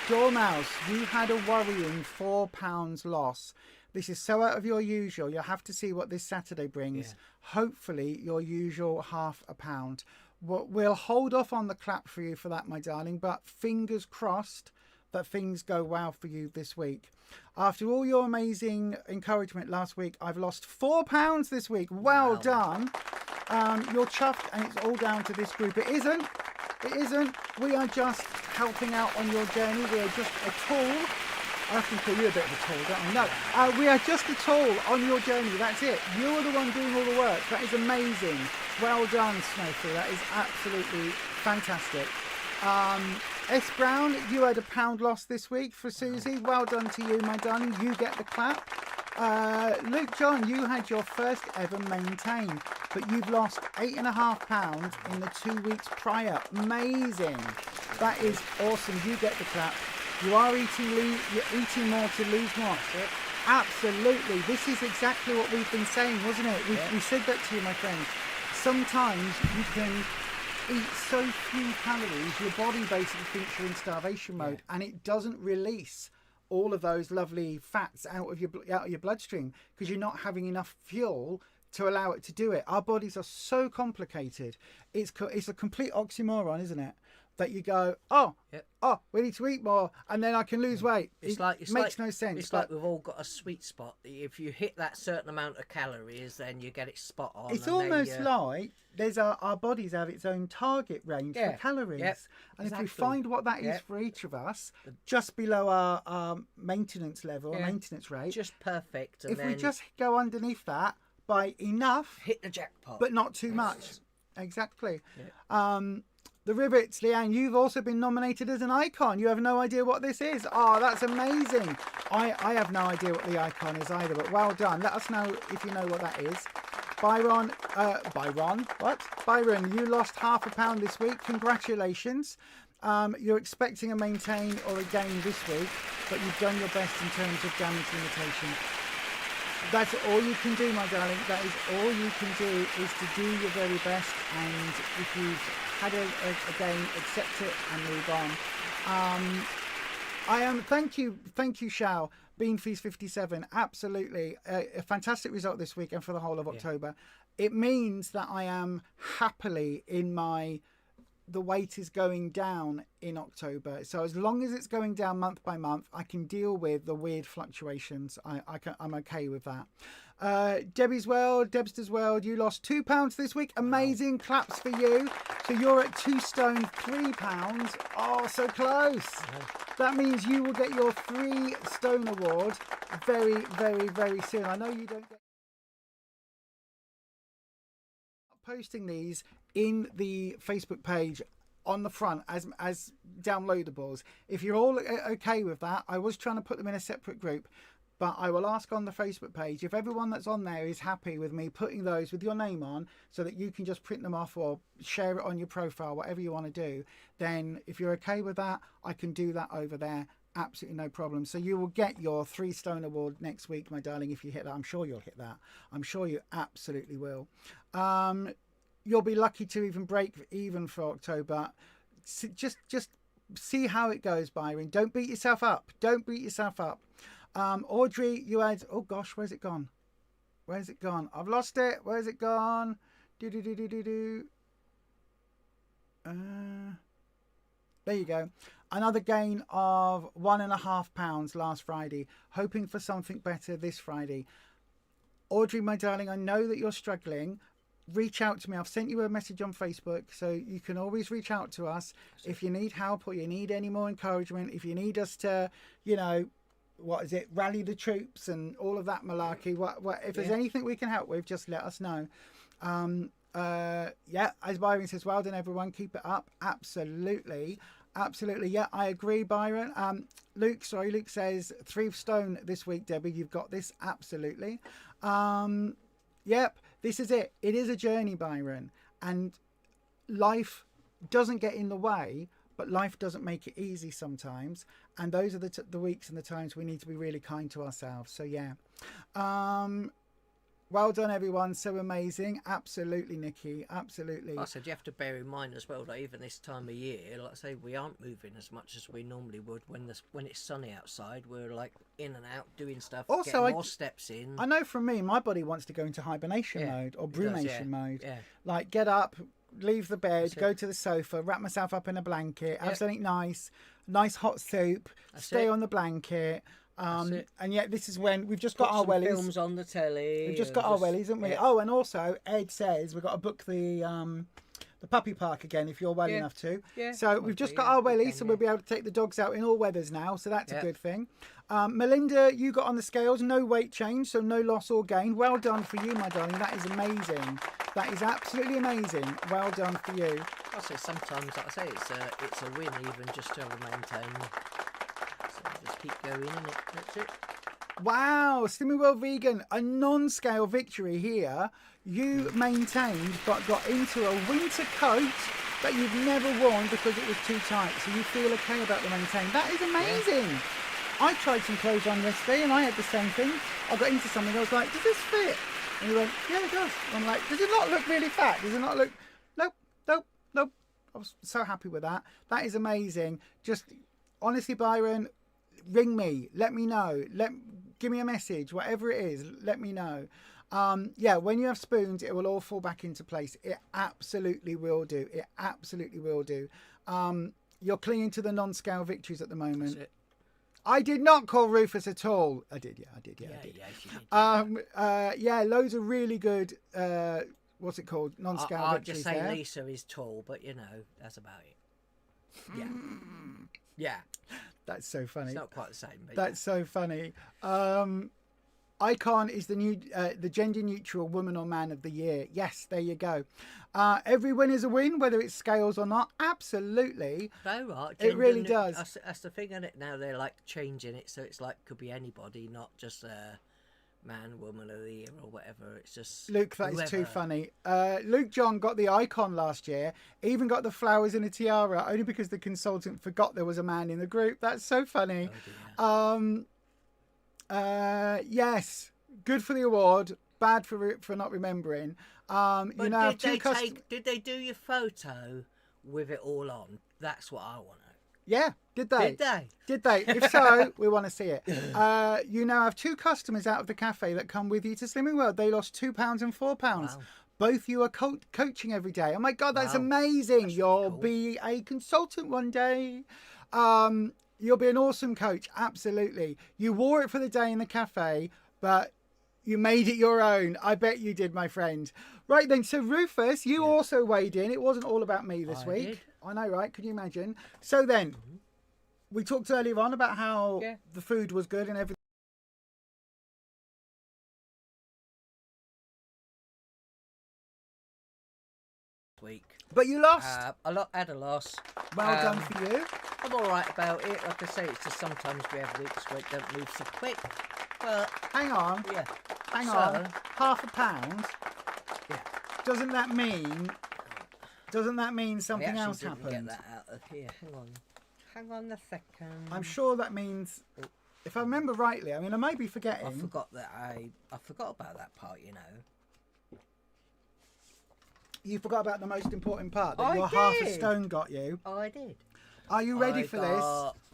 Dormouse, you had a worrying £4 loss. This is so out of your usual. You'll have to see what this Saturday brings. Yeah. Hopefully your usual £0.5. We'll hold off on the clap for you for that, my darling, but fingers crossed that things go well for you this week. After all your amazing encouragement last week, I've lost £4 this week. Well done. You're chuffed, and it's all down to this group. It isn't. We are just helping out on your journey. We are just a tool. I can call you a bit of a tool, don't I? No, we are just a tool on your journey. That's it. You're the one doing all the work. That is amazing. Well done, Snowfall. That is absolutely fantastic. S. Brown, you had £1 loss this week for Susie. Well done to you, my darling. You get the clap. Luke John, you had your first ever maintain, but you've lost £8.5 in the 2 weeks prior. Amazing. That is awesome. You get the clap. You are you're eating more to lose more. Absolutely. This is exactly what we've been saying, wasn't it? We said that to you, my friend. Sometimes you can eat so few calories, your body basically thinks you're in starvation mode, and it doesn't release all of those lovely fats out of your bloodstream because you're not having enough fuel to allow it to do it. Our bodies are so complicated. It's a complete oxymoron, isn't it? That you go, we need to eat more, and then I can lose weight. It makes no sense. It's like we've all got a sweet spot. If you hit that certain amount of calories, then you get it spot on. It's almost like there's our bodies have its own target range for calories, and if we find what that is for each of us, just below our maintenance level, maintenance rate, just perfect. And if we just go underneath that by enough, hit the jackpot, but not too much. Exactly. The Rivets, Leanne, you've also been nominated as an icon. You have no idea what this is. Oh, that's amazing. I have no idea what the icon is either, but well done. Let us know if you know what that is. Byron, you lost £0.5 this week. Congratulations. You're expecting a maintain or a gain this week, but you've done your best in terms of damage limitation. That's all you can do, my darling. That is all you can do, is to do your very best, and if you've had a game, accept it and move on. Thank you, Shao. Beanfeast 57, absolutely a fantastic result this week and for the whole of October. It means that I am happily in the weight is going down in October. So as long as it's going down month by month, I can deal with the weird fluctuations. I'm okay with that. Deb's World, you lost £2 this week. Amazing. Wow. Claps for you. So you're at 2 stone, £3. Oh, so close. Yeah. That means you will get your 3 stone award very, very, very soon. I know you don't get posting these in the Facebook page on the front as downloadables. If you're all okay with that, I was trying to put them in a separate group, but I will ask on the Facebook page if everyone that's on there is happy with me putting those with your name on, so that you can just print them off or share it on your profile, whatever you want to do. Then if you're okay with that, I can do that over there. Absolutely no problem. So you will get your 3 stone award next week, my darling, if you hit that. I'm sure you'll hit that. I'm sure you absolutely will. You'll be lucky to even break even for October. Just see how it goes, Byron. Don't beat yourself up. Don't beat yourself up. Audrey, you had, oh gosh, where's it gone? Where's it gone? I've lost it. Where's it gone? There you go. Another gain of £1.5 last Friday. Hoping for something better this Friday. Audrey, my darling, I know that you're struggling. Reach out to me. I've sent you a message on Facebook, so you can always reach out to us if you need help or you need any more encouragement. If you need us to, you know, rally the troops and all of that malarkey. If there's anything we can help with, just let us know. As Byron says, well done everyone, keep it up. Absolutely. Yeah, I agree, Byron. Luke says 3 stone this week, Debbie. You've got this. Absolutely. Yep, this is it. It is a journey, Byron, and life doesn't get in the way, but life doesn't make it easy sometimes, and those are the weeks and the times we need to be really kind to ourselves. So yeah, well done everyone, so amazing. Absolutely, Nikki, absolutely. I said you have to bear in mind as well that even this time of year, like I say, we aren't moving as much as we normally would when it's sunny outside. We're like in and out doing stuff, also getting more steps in. I know from me, my body wants to go into hibernation mode or brumation mode. Yeah. Like get up, leave the bed, go to the sofa, wrap myself up in a blanket, have something nice hot soup, stay on the blanket. And yet this is when we've just got our wellies. Films on the telly. We've just got our wellies, haven't we? Oh, and also Ed says we've got to book the puppy park again if you're well enough to. Yeah. So we've just got our wellies, so we'll be able to take the dogs out in all weathers now. So that's a good thing. Melinda, you got on the scales, no weight change, so no loss or gain. Well done for you, my darling. That is amazing. That is absolutely amazing. Well done for you. I say sometimes, like I say, it's a win even just to maintain. Just keep going, innit? That's it. Wow, Slimmy World Vegan, a non-scale victory here. You maintained but got into a winter coat that you've never worn because it was too tight. So you feel okay about the maintain. That is amazing. Yeah. I tried some clothes on yesterday and I had the same thing. I got into something, I was like, does this fit? And he went, yeah, it does. I'm like, does it not look really fat? Does it not look... Nope. I was so happy with that. That is amazing. Just, honestly, Byron... ring me, let me know, give me a message, whatever it is, let me know. Yeah, when you have spoons, it will all fall back into place. It absolutely will do. You're clinging to the non-scale victories at the moment. That's it. I did not call Ruffus at all. I did. I did. Yeah, loads of really good what's it called, non-scale I'll victories. Just say there. Lisa is tall, but you know, that's about it. Yeah. That's so funny. It's not quite the same. But that's so funny. Icon is the new, the gender neutral woman or man of the year. Yes, there you go. Every win is a win, whether it's scales or not. Absolutely. No, right. It really does. That's the thing, isn't it? Now they're like changing it, so it's like could be anybody, not just man, woman of the year or whatever. It's just Luke. That is too funny. Luke John got the icon last year. Even got the flowers and a tiara, only because the consultant forgot there was a man in the group. That's so funny. Yes, good for the award. Bad for not remembering. But you know, did they do your photo with it all on? That's what I want to know. Yeah, did they? Did they? If so, we want to see it. You now have 2 customers out of the cafe that come with you to Slimming World. They lost £2 and £4. Wow. Both you are coaching every day. Oh my God, that's amazing. That's You'll really cool. Be a consultant one day. You'll be an awesome coach. Absolutely. You wore it for the day in the cafe, but you made it your own. I bet you did, my friend. Right then, so Ruffus, you also weighed in. It wasn't all about me this week. Did. I know, right? Could you imagine? So then, we talked earlier on about how the food was good and everything. Week. But you lost. I had a loss. Well done for you. I'm all right about it. Like I say, it's just sometimes we have weeks where it don't move so quick. But hang on. Yeah. Hang on. £0.5. Yeah. Doesn't that mean something else happened? Get that out of here. Hang on a second. I'm sure that means, if I remember rightly, I mean I may be forgetting. I forgot about that part, you know. You forgot about the most important part, that your half a stone got you. Oh, I did. Are you ready for this?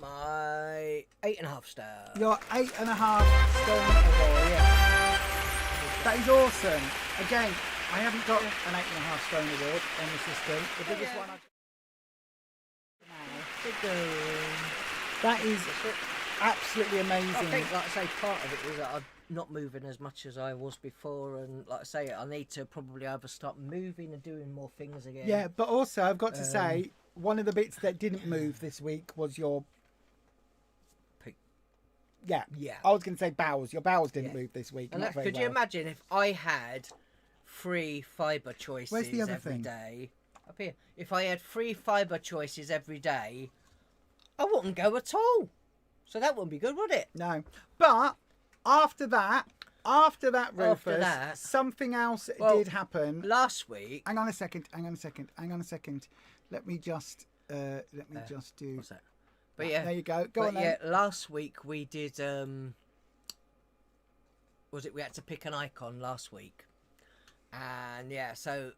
My 8.5 stone. Your 8.5 stone award, yeah. That is awesome. Again, I haven't got an 8.5 stone award on the system. The biggest one we're going. That is absolutely amazing. I think, like I say, part of it is that I'm not moving as much as I was before, and like I say, I need to probably either start moving and doing more things again. Yeah, but also I've got to say, one of the bits that didn't move this week was your... Yeah. I was going to say bowels. Your bowels didn't move this week. And could you imagine if I had 3 fibre choices Where's the other every thing? day? Up here. If I had 3 fibre choices every day, I wouldn't go at all. So that wouldn't be good, would it? No. But after that, Rufus, something else did happen. Last week. Hang on a second. Let me just do... What's that? But yeah, there you go. Go on then. Yeah, last week we did. We had to pick an icon last week, and yeah, so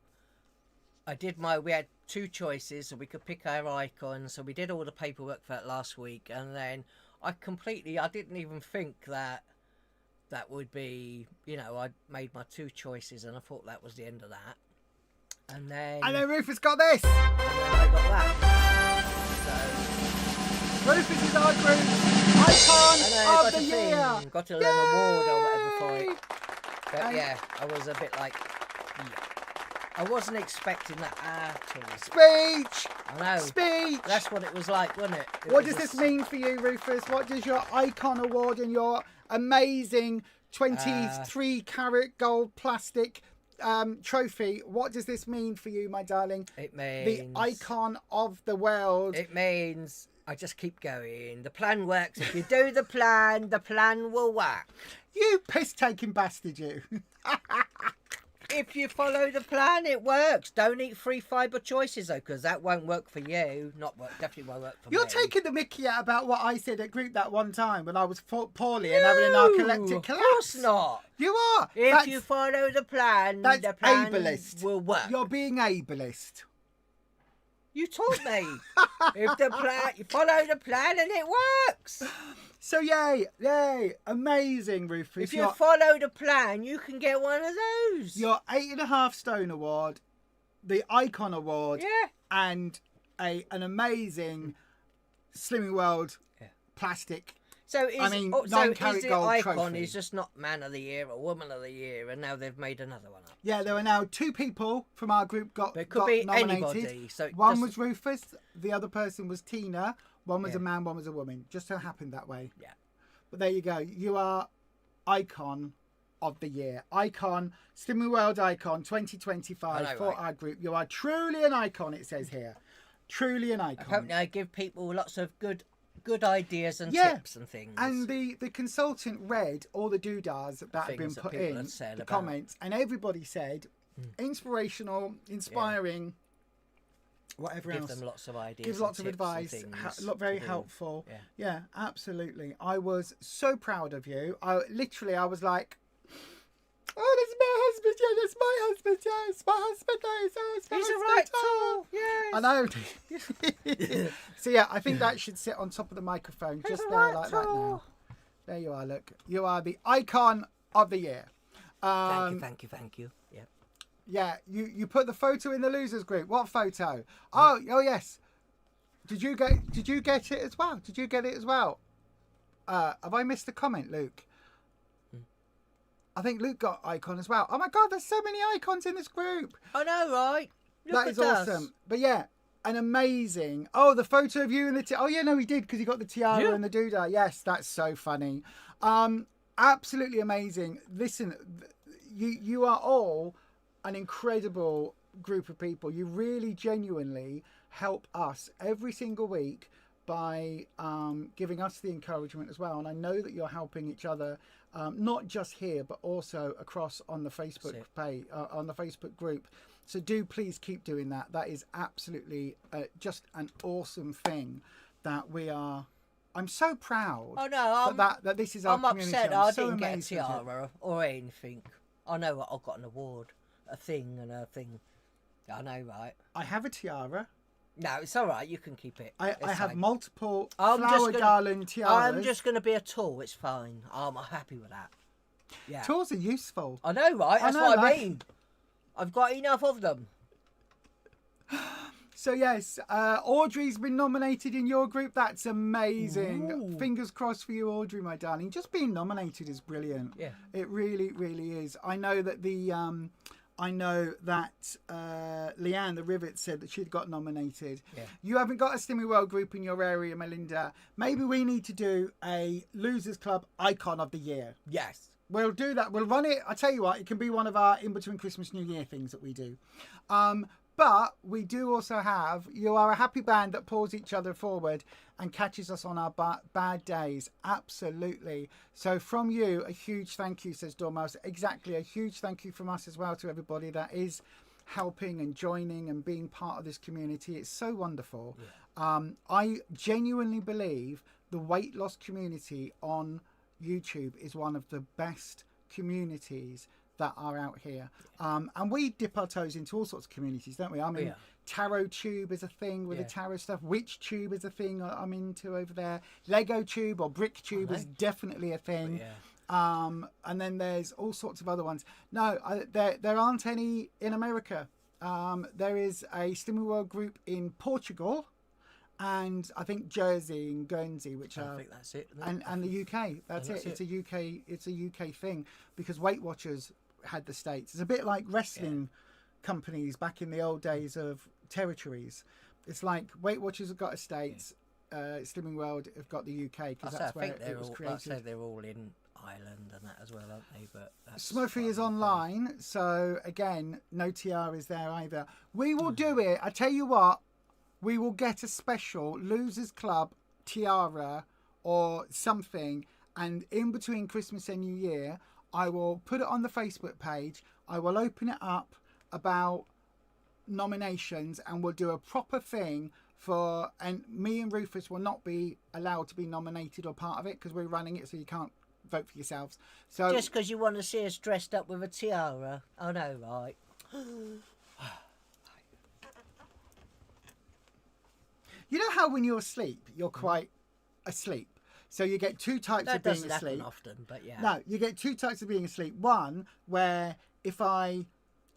we had 2 choices, so we could pick our icon. So we did all the paperwork for that last week, and then I didn't even think that would be, I made my 2 choices, and I thought that was the end of that. And then Rufus got this. And then I got that. So. Rufus is our group icon of the year. Got an award or whatever for it. But yeah, I was a bit like, I wasn't expecting that at all. Speech. I know. Speech. That's what it was like, wasn't it? What does this mean for you, Rufus? What does your icon award and your amazing 23 carat gold plastic trophy, what does this mean for you, my darling? It means the icon of the world. It means I just keep going. The plan works. If you do the plan will work. You piss-taking bastard, you. If you follow the plan, it works. Don't eat 3 fibre choices, though, because that won't work for you. Definitely won't work for me. You're taking the mickey out about what I said at group that one time when I was poorly and having a narcoleptic collapse. Of course not. You are. If you follow the plan, the plan ableist. will work. You're being ableist. You taught me. If you follow the plan and it works. So yay, amazing, Rufus. If you follow the plan, you can get one of those. Your 8.5 stone award, the icon award, and an amazing Slimming World plastic. So is the icon trophy. is just not man of the year or woman of the year, and now they've made another one up. Yeah, there are now 2 people from our group got nominated. Anybody. So one was Rufus, the other person was Tina. One was a man, one was a woman. Just so happened that way. Yeah. But there you go. You are icon of the year. Icon, Slimming World icon 2025 our group. You are truly an icon, it says here. Truly an icon. I hope I give people lots of good ideas and tips and things. And the consultant read all the doodahs that have been put in, the comments, and everybody said inspirational, inspiring, whatever else. Give them lots of ideas. Give lots of advice. Very helpful. Yeah, absolutely. I was so proud of you. I was like, oh, that's my husband. Yeah, that's my husband. Yeah, it's my husband. He's a right tool. Yeah, I know. So yeah, I think that should sit on top of the microphone, just there like that now. There you are. Look, you are the icon of the year. Thank you. Yeah. Yeah, you put the photo in the losers group. What photo? Oh yes. Did you get it as well? Did you get it as well? Have I missed a comment, Luke? I think Luke got icon as well. Oh my God, there's so many icons in this group. I know, right? That is awesome. But yeah, an amazing. Oh, the photo of you and the. Oh yeah, no, he did because he got the tiara and the doodah. Yes, that's so funny. Absolutely amazing. Listen, you are all an incredible group of people. You really genuinely help us every single week by giving us the encouragement as well. And I know that you're helping each other, not just here, but also across on the Facebook page, on the Facebook group. So do please keep doing that. That is absolutely just an awesome thing that we are. I'm so proud. Oh no, that this is our community. I'm upset. I didn't get a tiara or anything. I know I've got an award, a thing. I know, right? I have a tiara. No, it's all right. You can keep it. I have multiple flower garland tiaras. I'm just going to be a tool. It's fine. I'm happy with that. Yeah. Tools are useful. I know, right? That's what I mean. I've got enough of them. So yes, Audrey's been nominated in your group. That's amazing. Ooh. Fingers crossed for you, Audrey, my darling. Just being nominated is brilliant. Yeah. It really, really is. I know that Leanne the Rivet said that she'd got nominated. Yeah. You haven't got a Slimming World group in your area, Melinda. Maybe we need to do a Losers Club Icon of the Year. Yes. We'll do that. We'll run it. I tell you what, it can be one of our in between Christmas New Year things that we do. But we do also have, you are a happy band that pulls each other forward and catches us on our bad days. Absolutely. So from you, a huge thank you, says Dormouse. Exactly. A huge thank you from us as well to everybody that is helping and joining and being part of this community. It's so wonderful. Yeah. I genuinely believe the weight loss community on YouTube is one of the best communities that are out here. And we dip our toes into all sorts of communities, don't we? I mean, Tarot Tube is a thing with the tarot stuff. Witch Tube is a thing I'm into over there. Lego Tube or Brick Tube is definitely a thing. And then there's all sorts of other ones. No, there aren't any in America. There is a Slimming World group in Portugal, and I think Jersey and Guernsey, which I think that's it. And the UK. That's it. It's a UK thing, because Weight Watchers had the States. It's a bit like wrestling companies back in the old days of territories. It's like Weight Watchers have got a States, Slimming World have got the UK, because that's where it was created. I say they're all in Ireland and that as well, aren't they? But Smurfy is online, so again, no TR is there either. We will do it. I tell you what, we will get a special Losers Club tiara or something, and in between Christmas and New Year, I will put it on the Facebook page. I will open it up about nominations, and we'll do a proper thing for, and me and Ruffus will not be allowed to be nominated or part of it because we're running it, so you can't vote for yourselves. So just because you want to see us dressed up with a tiara. Oh no, right. You know how when you're asleep, you're quite asleep. So you get two types of being asleep. That doesn't happen often, but yeah. No, you get two types of being asleep. One where if I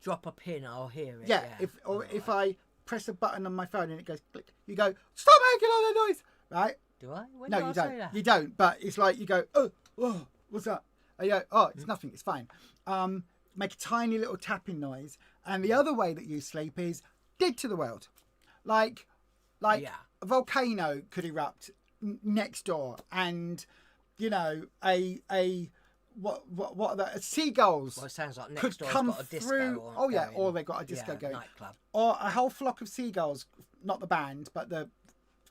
drop a pin, I'll hear it. Yeah, if I press a button on my phone and it goes click, you go, stop making all that noise, right? Do I? When no, do you I don't. Say that? You don't. But it's like you go, oh, what's that? And you go, oh, it's nothing. It's fine. Make a tiny little tapping noise. And the other way that you sleep is dead to the world, like a volcano could erupt next door, and you know what are the seagulls? Well, it sounds like next could door's come got a disco through. or Oh yeah, or they got a disco going, nightclub, or a whole flock of seagulls, not the band but the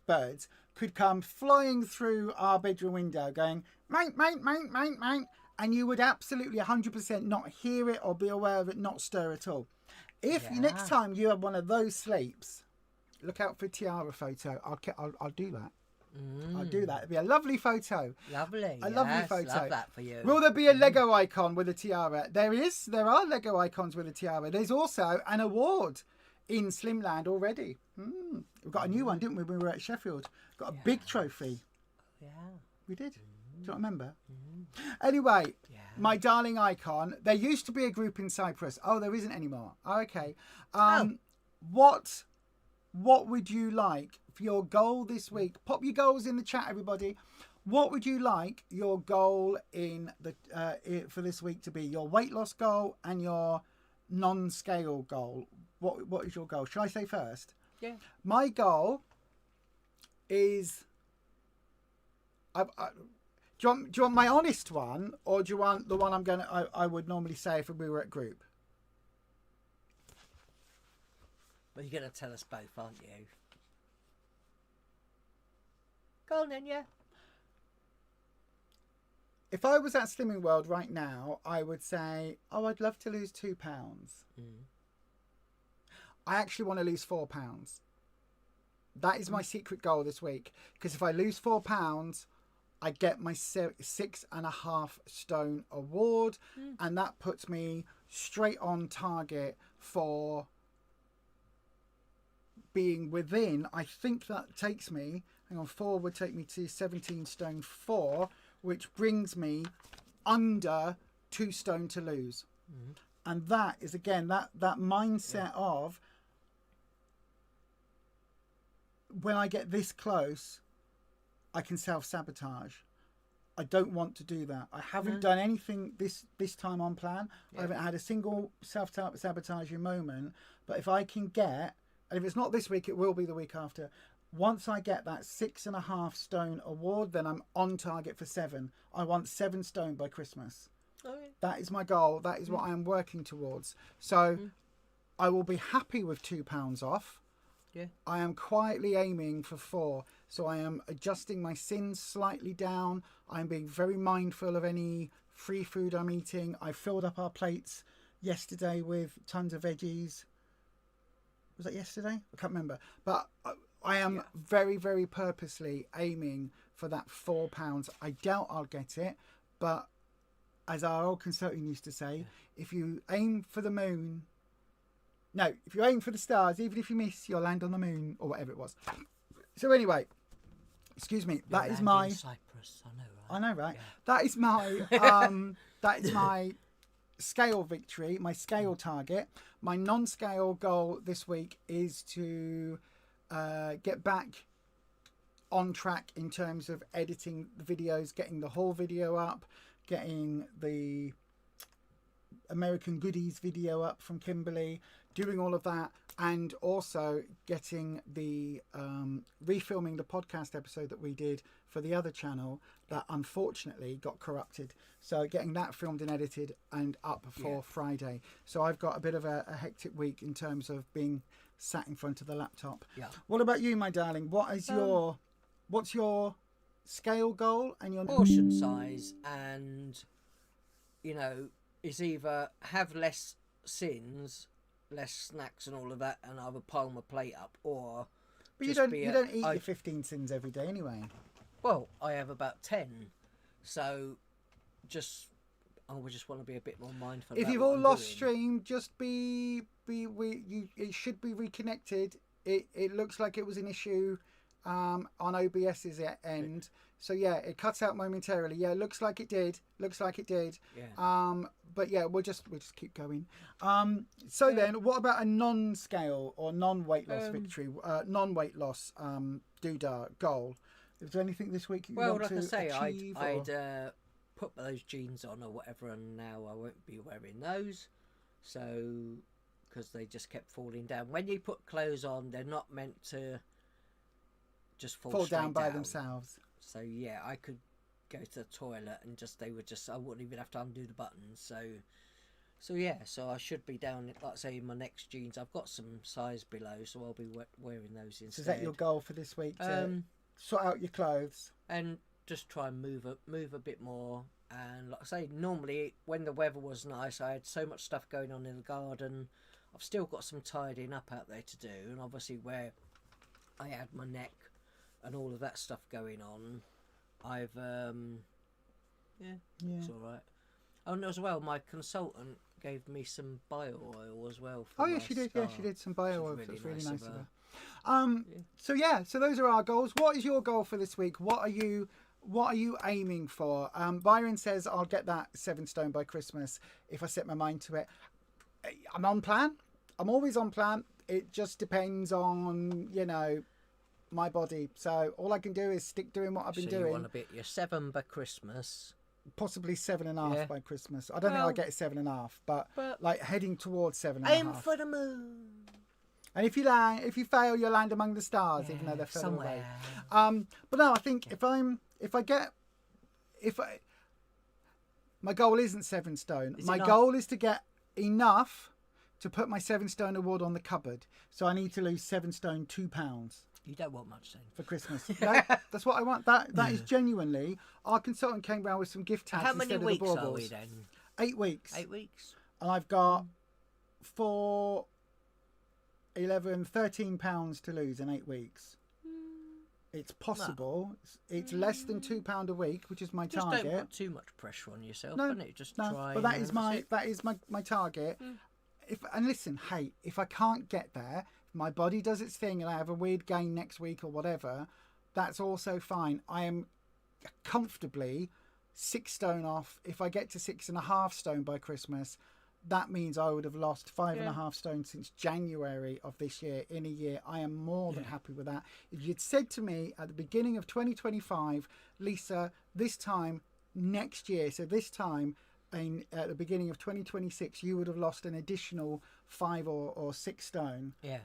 birds, could come flying through our bedroom window, going mate, mate, mate, mate, mate, and you would absolutely 100% not hear it or be aware of it, not stir at all. If next time you have one of those sleeps, look out for a tiara photo. I'll do that. I'll do that. It'll be a lovely photo. Lovely. Lovely photo. Love that for you. Will there be a Lego icon with a tiara? There are Lego icons with a tiara. There's also an award in Slimland already. We've got a new one, didn't we, when we were at Sheffield? Got a big trophy. Yeah. We did. Do you not remember? Anyway, my darling icon. There used to be a group in Cyprus. Oh, there isn't anymore. Oh, okay. What would you like for your goal this week? Pop your goals in the chat, everybody. What would you like your goal in the for this week to be? Your weight loss goal and your non-scale goal. What is your goal? Shall I say first? Yeah. My goal is. Do you want my honest one, or do you want the one I would normally say if we were at group? Well, you're going to tell us both, aren't you? Go on then, yeah. If I was at Slimming World right now, I would say, I'd love to lose 2 pounds. I actually want to lose 4 pounds. That is my secret goal this week. Because if I lose 4 pounds, I get my 6.5 stone award. And that puts me straight on target for being within. I think that takes me, 4 would take me to 17 stone 4, which brings me under 2 stone to lose. And that is, again, that mindset of when I get this close, I can self-sabotage. I don't want to do that. I haven't done anything this time on plan. I haven't had a single self-sabotaging moment. But if I can get, and if it's not this week, it will be the week after. Once I get that 6.5 stone award, then I'm on target for 7. I want 7 stone by Christmas. Okay. That is my goal. That is what I am working towards. So I will be happy with £2 off. Yeah. I am quietly aiming for 4. So I am adjusting my sins slightly down. I'm being very mindful of any free food I'm eating. I filled up our plates yesterday with tons of veggies. Was that yesterday? I can't remember. But I am very, very purposely aiming for that £4. I doubt I'll get it. But as our old consultant used to say, if you aim for the moon... No, if you aim for the stars, even if you miss, you'll land on the moon, or whatever it was. So anyway, excuse me. You'll that is land my. in Cyprus, I know, right? I know, right? Yeah. That is my. That is my scale victory. My scale target. My non-scale goal this week is to get back on track in terms of editing the videos, getting the whole video up, getting the American Goodies video up from Kimberly, doing all of that, and also getting the refilming the podcast episode that we did for the other channel that unfortunately got corrupted. So getting that filmed and edited and up for Friday. So I've got a bit of a hectic week in terms of being sat in front of the laptop. Yeah. What about you, my darling? What's your scale goal and your portion size? And is either have less sins, less snacks and all of that, and either pile my plate up, or but you don't eat your 15 sins every day anyway. Well, I have about 10, so I just want to be a bit more mindful. If about you've what all I'm lost doing. stream, just it should be reconnected. It looks like it was an issue on OBS's end. So yeah, it cuts out momentarily. Yeah, looks like it did. Yeah. But yeah, we'll just keep going. Then, what about a non-scale or non-weight loss victory? Non-weight loss doodah goal. Is there anything this week you want to achieve? I'd put those jeans on or whatever, and now I won't be wearing those. So, because they just kept falling down. When you put clothes on, they're not meant to just fall down by themselves. So yeah, I could go to the toilet and I wouldn't even have to undo the buttons. So I should be down, like I say, in my next jeans. I've got some size below, so I'll be wearing those instead. So is that your goal for this week, to sort out your clothes? And just try and move a bit more. And like I say, normally when the weather was nice, I had so much stuff going on in the garden. I've still got some tidying up out there to do, and obviously where I had my neck and all of that stuff going on, I've it's all right. Oh, and as well, my consultant gave me some bio oil as well. She did. Yeah, she did some bio oil. That's really nice of her. So those are our goals. What is your goal for this week? What are you aiming for? Byron says I'll get that 7 stone by Christmas if I set my mind to it. I'm on plan. I'm always on plan. It just depends on my body. So all I can do is stick doing what I've been doing. You want to be at your 7 by Christmas. Possibly 7.5 by Christmas. I don't think I'll get 7.5, but like heading towards 7.5. Aim for the moon. And if you fail, you'll land among the stars, even though they're further away. But no, I think my goal isn't 7 stone. My goal is to get enough to put my 7 stone award on the cupboard. So I need to lose 7 stone, £2. You don't want much then. For Christmas. No, that's what I want. That is genuinely. Our consultant came round with some gift tags. How many instead weeks of the are baubles. we then? 8 weeks. 8 weeks. And I've got 13 pounds to lose in 8 weeks. It's possible. It's less than £2 a week, which is my target. Just don't put too much pressure on yourself. Try. But that is my target. And listen, hey, if I can't get there, if my body does its thing and I have a weird gain next week or whatever, that's also fine. I am comfortably 6 stone off. If I get to 6.5 stone by Christmas, that means I would have lost 5.5 Yeah. stone since January of this year. In a year, I am more than happy with that. If you'd said to me at the beginning of 2025, Lisa, this time next year, so this time at the beginning of 2026, you would have lost an additional 5 or 6 stone. Yeah.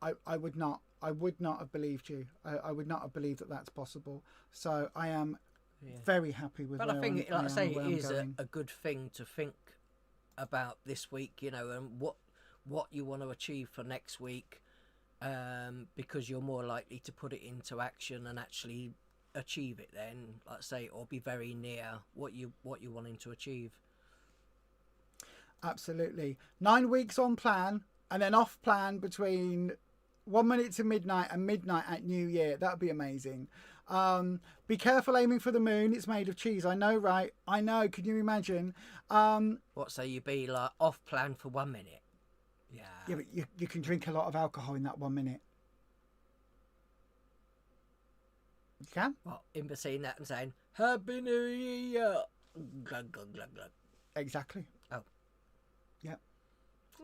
I would not have believed you. I would not have believed that that's possible. So I am very happy with. But where I think, I like I say, am, where it I'm is going. a good thing to think about this week, you know, and what you want to achieve for next week, because you're more likely to put it into action and actually achieve it then, like I say, or be very near what you're wanting to achieve. Absolutely. 9 weeks on plan and then off plan between 1 minute to midnight and midnight at New Year. That would be amazing. Be careful aiming for the moon. It's made of cheese. I know, right? I know. Can you imagine? What, so you be like off plan for 1 minute? Yeah. Yeah, but you can drink a lot of alcohol in that 1 minute. You can? Well, in between that and saying Happy New Year. Glug, glug, glug, glug. Exactly. Oh. Yeah.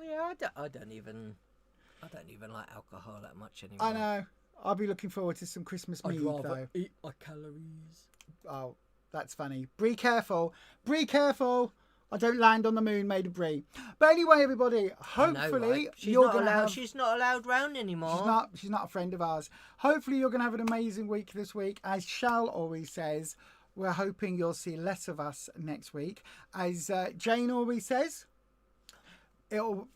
Yeah, I don't even like alcohol that much anymore. I know. I'll be looking forward to some Christmas mead, though. Eat my calories. Oh, that's funny. Brie careful. Brie careful. I don't land on the moon made of brie. But anyway, everybody, hopefully know, right? you're going to have... She's not allowed round anymore. She's not a friend of ours. Hopefully you're going to have an amazing week this week. As Shal always says, we're hoping you'll see less of us next week. As Jane always says, it'll...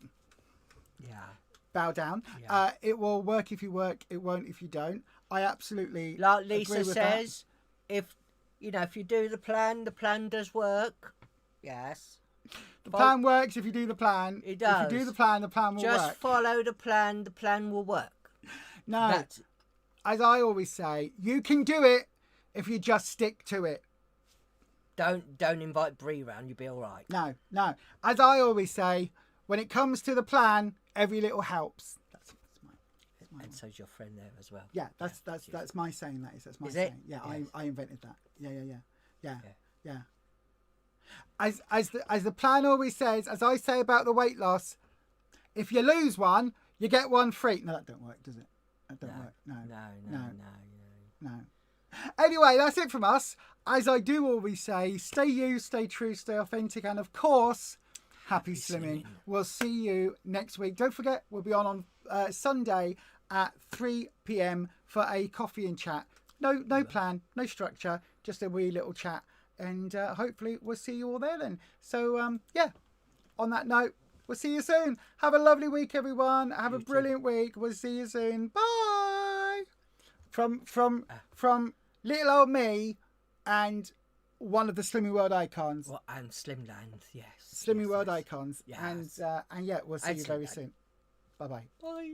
Yeah. Bow down. Yeah. It will work if you work. It won't if you don't. I absolutely Like agree Lisa with says, if you do the plan does work. Yes. that. The plan works if you do the plan. It does. If you do the plan will Just work. follow the plan will work. No, That's... as I always say, you can do it if you just stick to it. Don't invite Brie round, you'll be all right. No. As I always say, when it comes to the plan, every little helps. That's my And so's your friend there as well. Yeah, that's my saying. That's my Is saying. it? Yeah, Yes. I invented that. Yeah. As the plan always says, as I say about the weight loss, if you lose one, you get one free. No, that don't work, does it? That don't work. No. Anyway, that's it from us. As I do always say, stay you, stay true, stay authentic, and of course, happy slimming. We'll see you next week. Don't forget, we'll be on Sunday at 3 p.m. for a coffee and chat. No plan, no structure, just a wee little chat. And hopefully we'll see you all there then. So, on that note, we'll see you soon. Have a lovely week, everyone. Have a brilliant week. We'll see you soon. Bye. From little old me and one of the Slimming World icons. Well, and Slimland, yes. Slimming World icons. Yes. And we'll see you very soon. Bye-bye. Bye.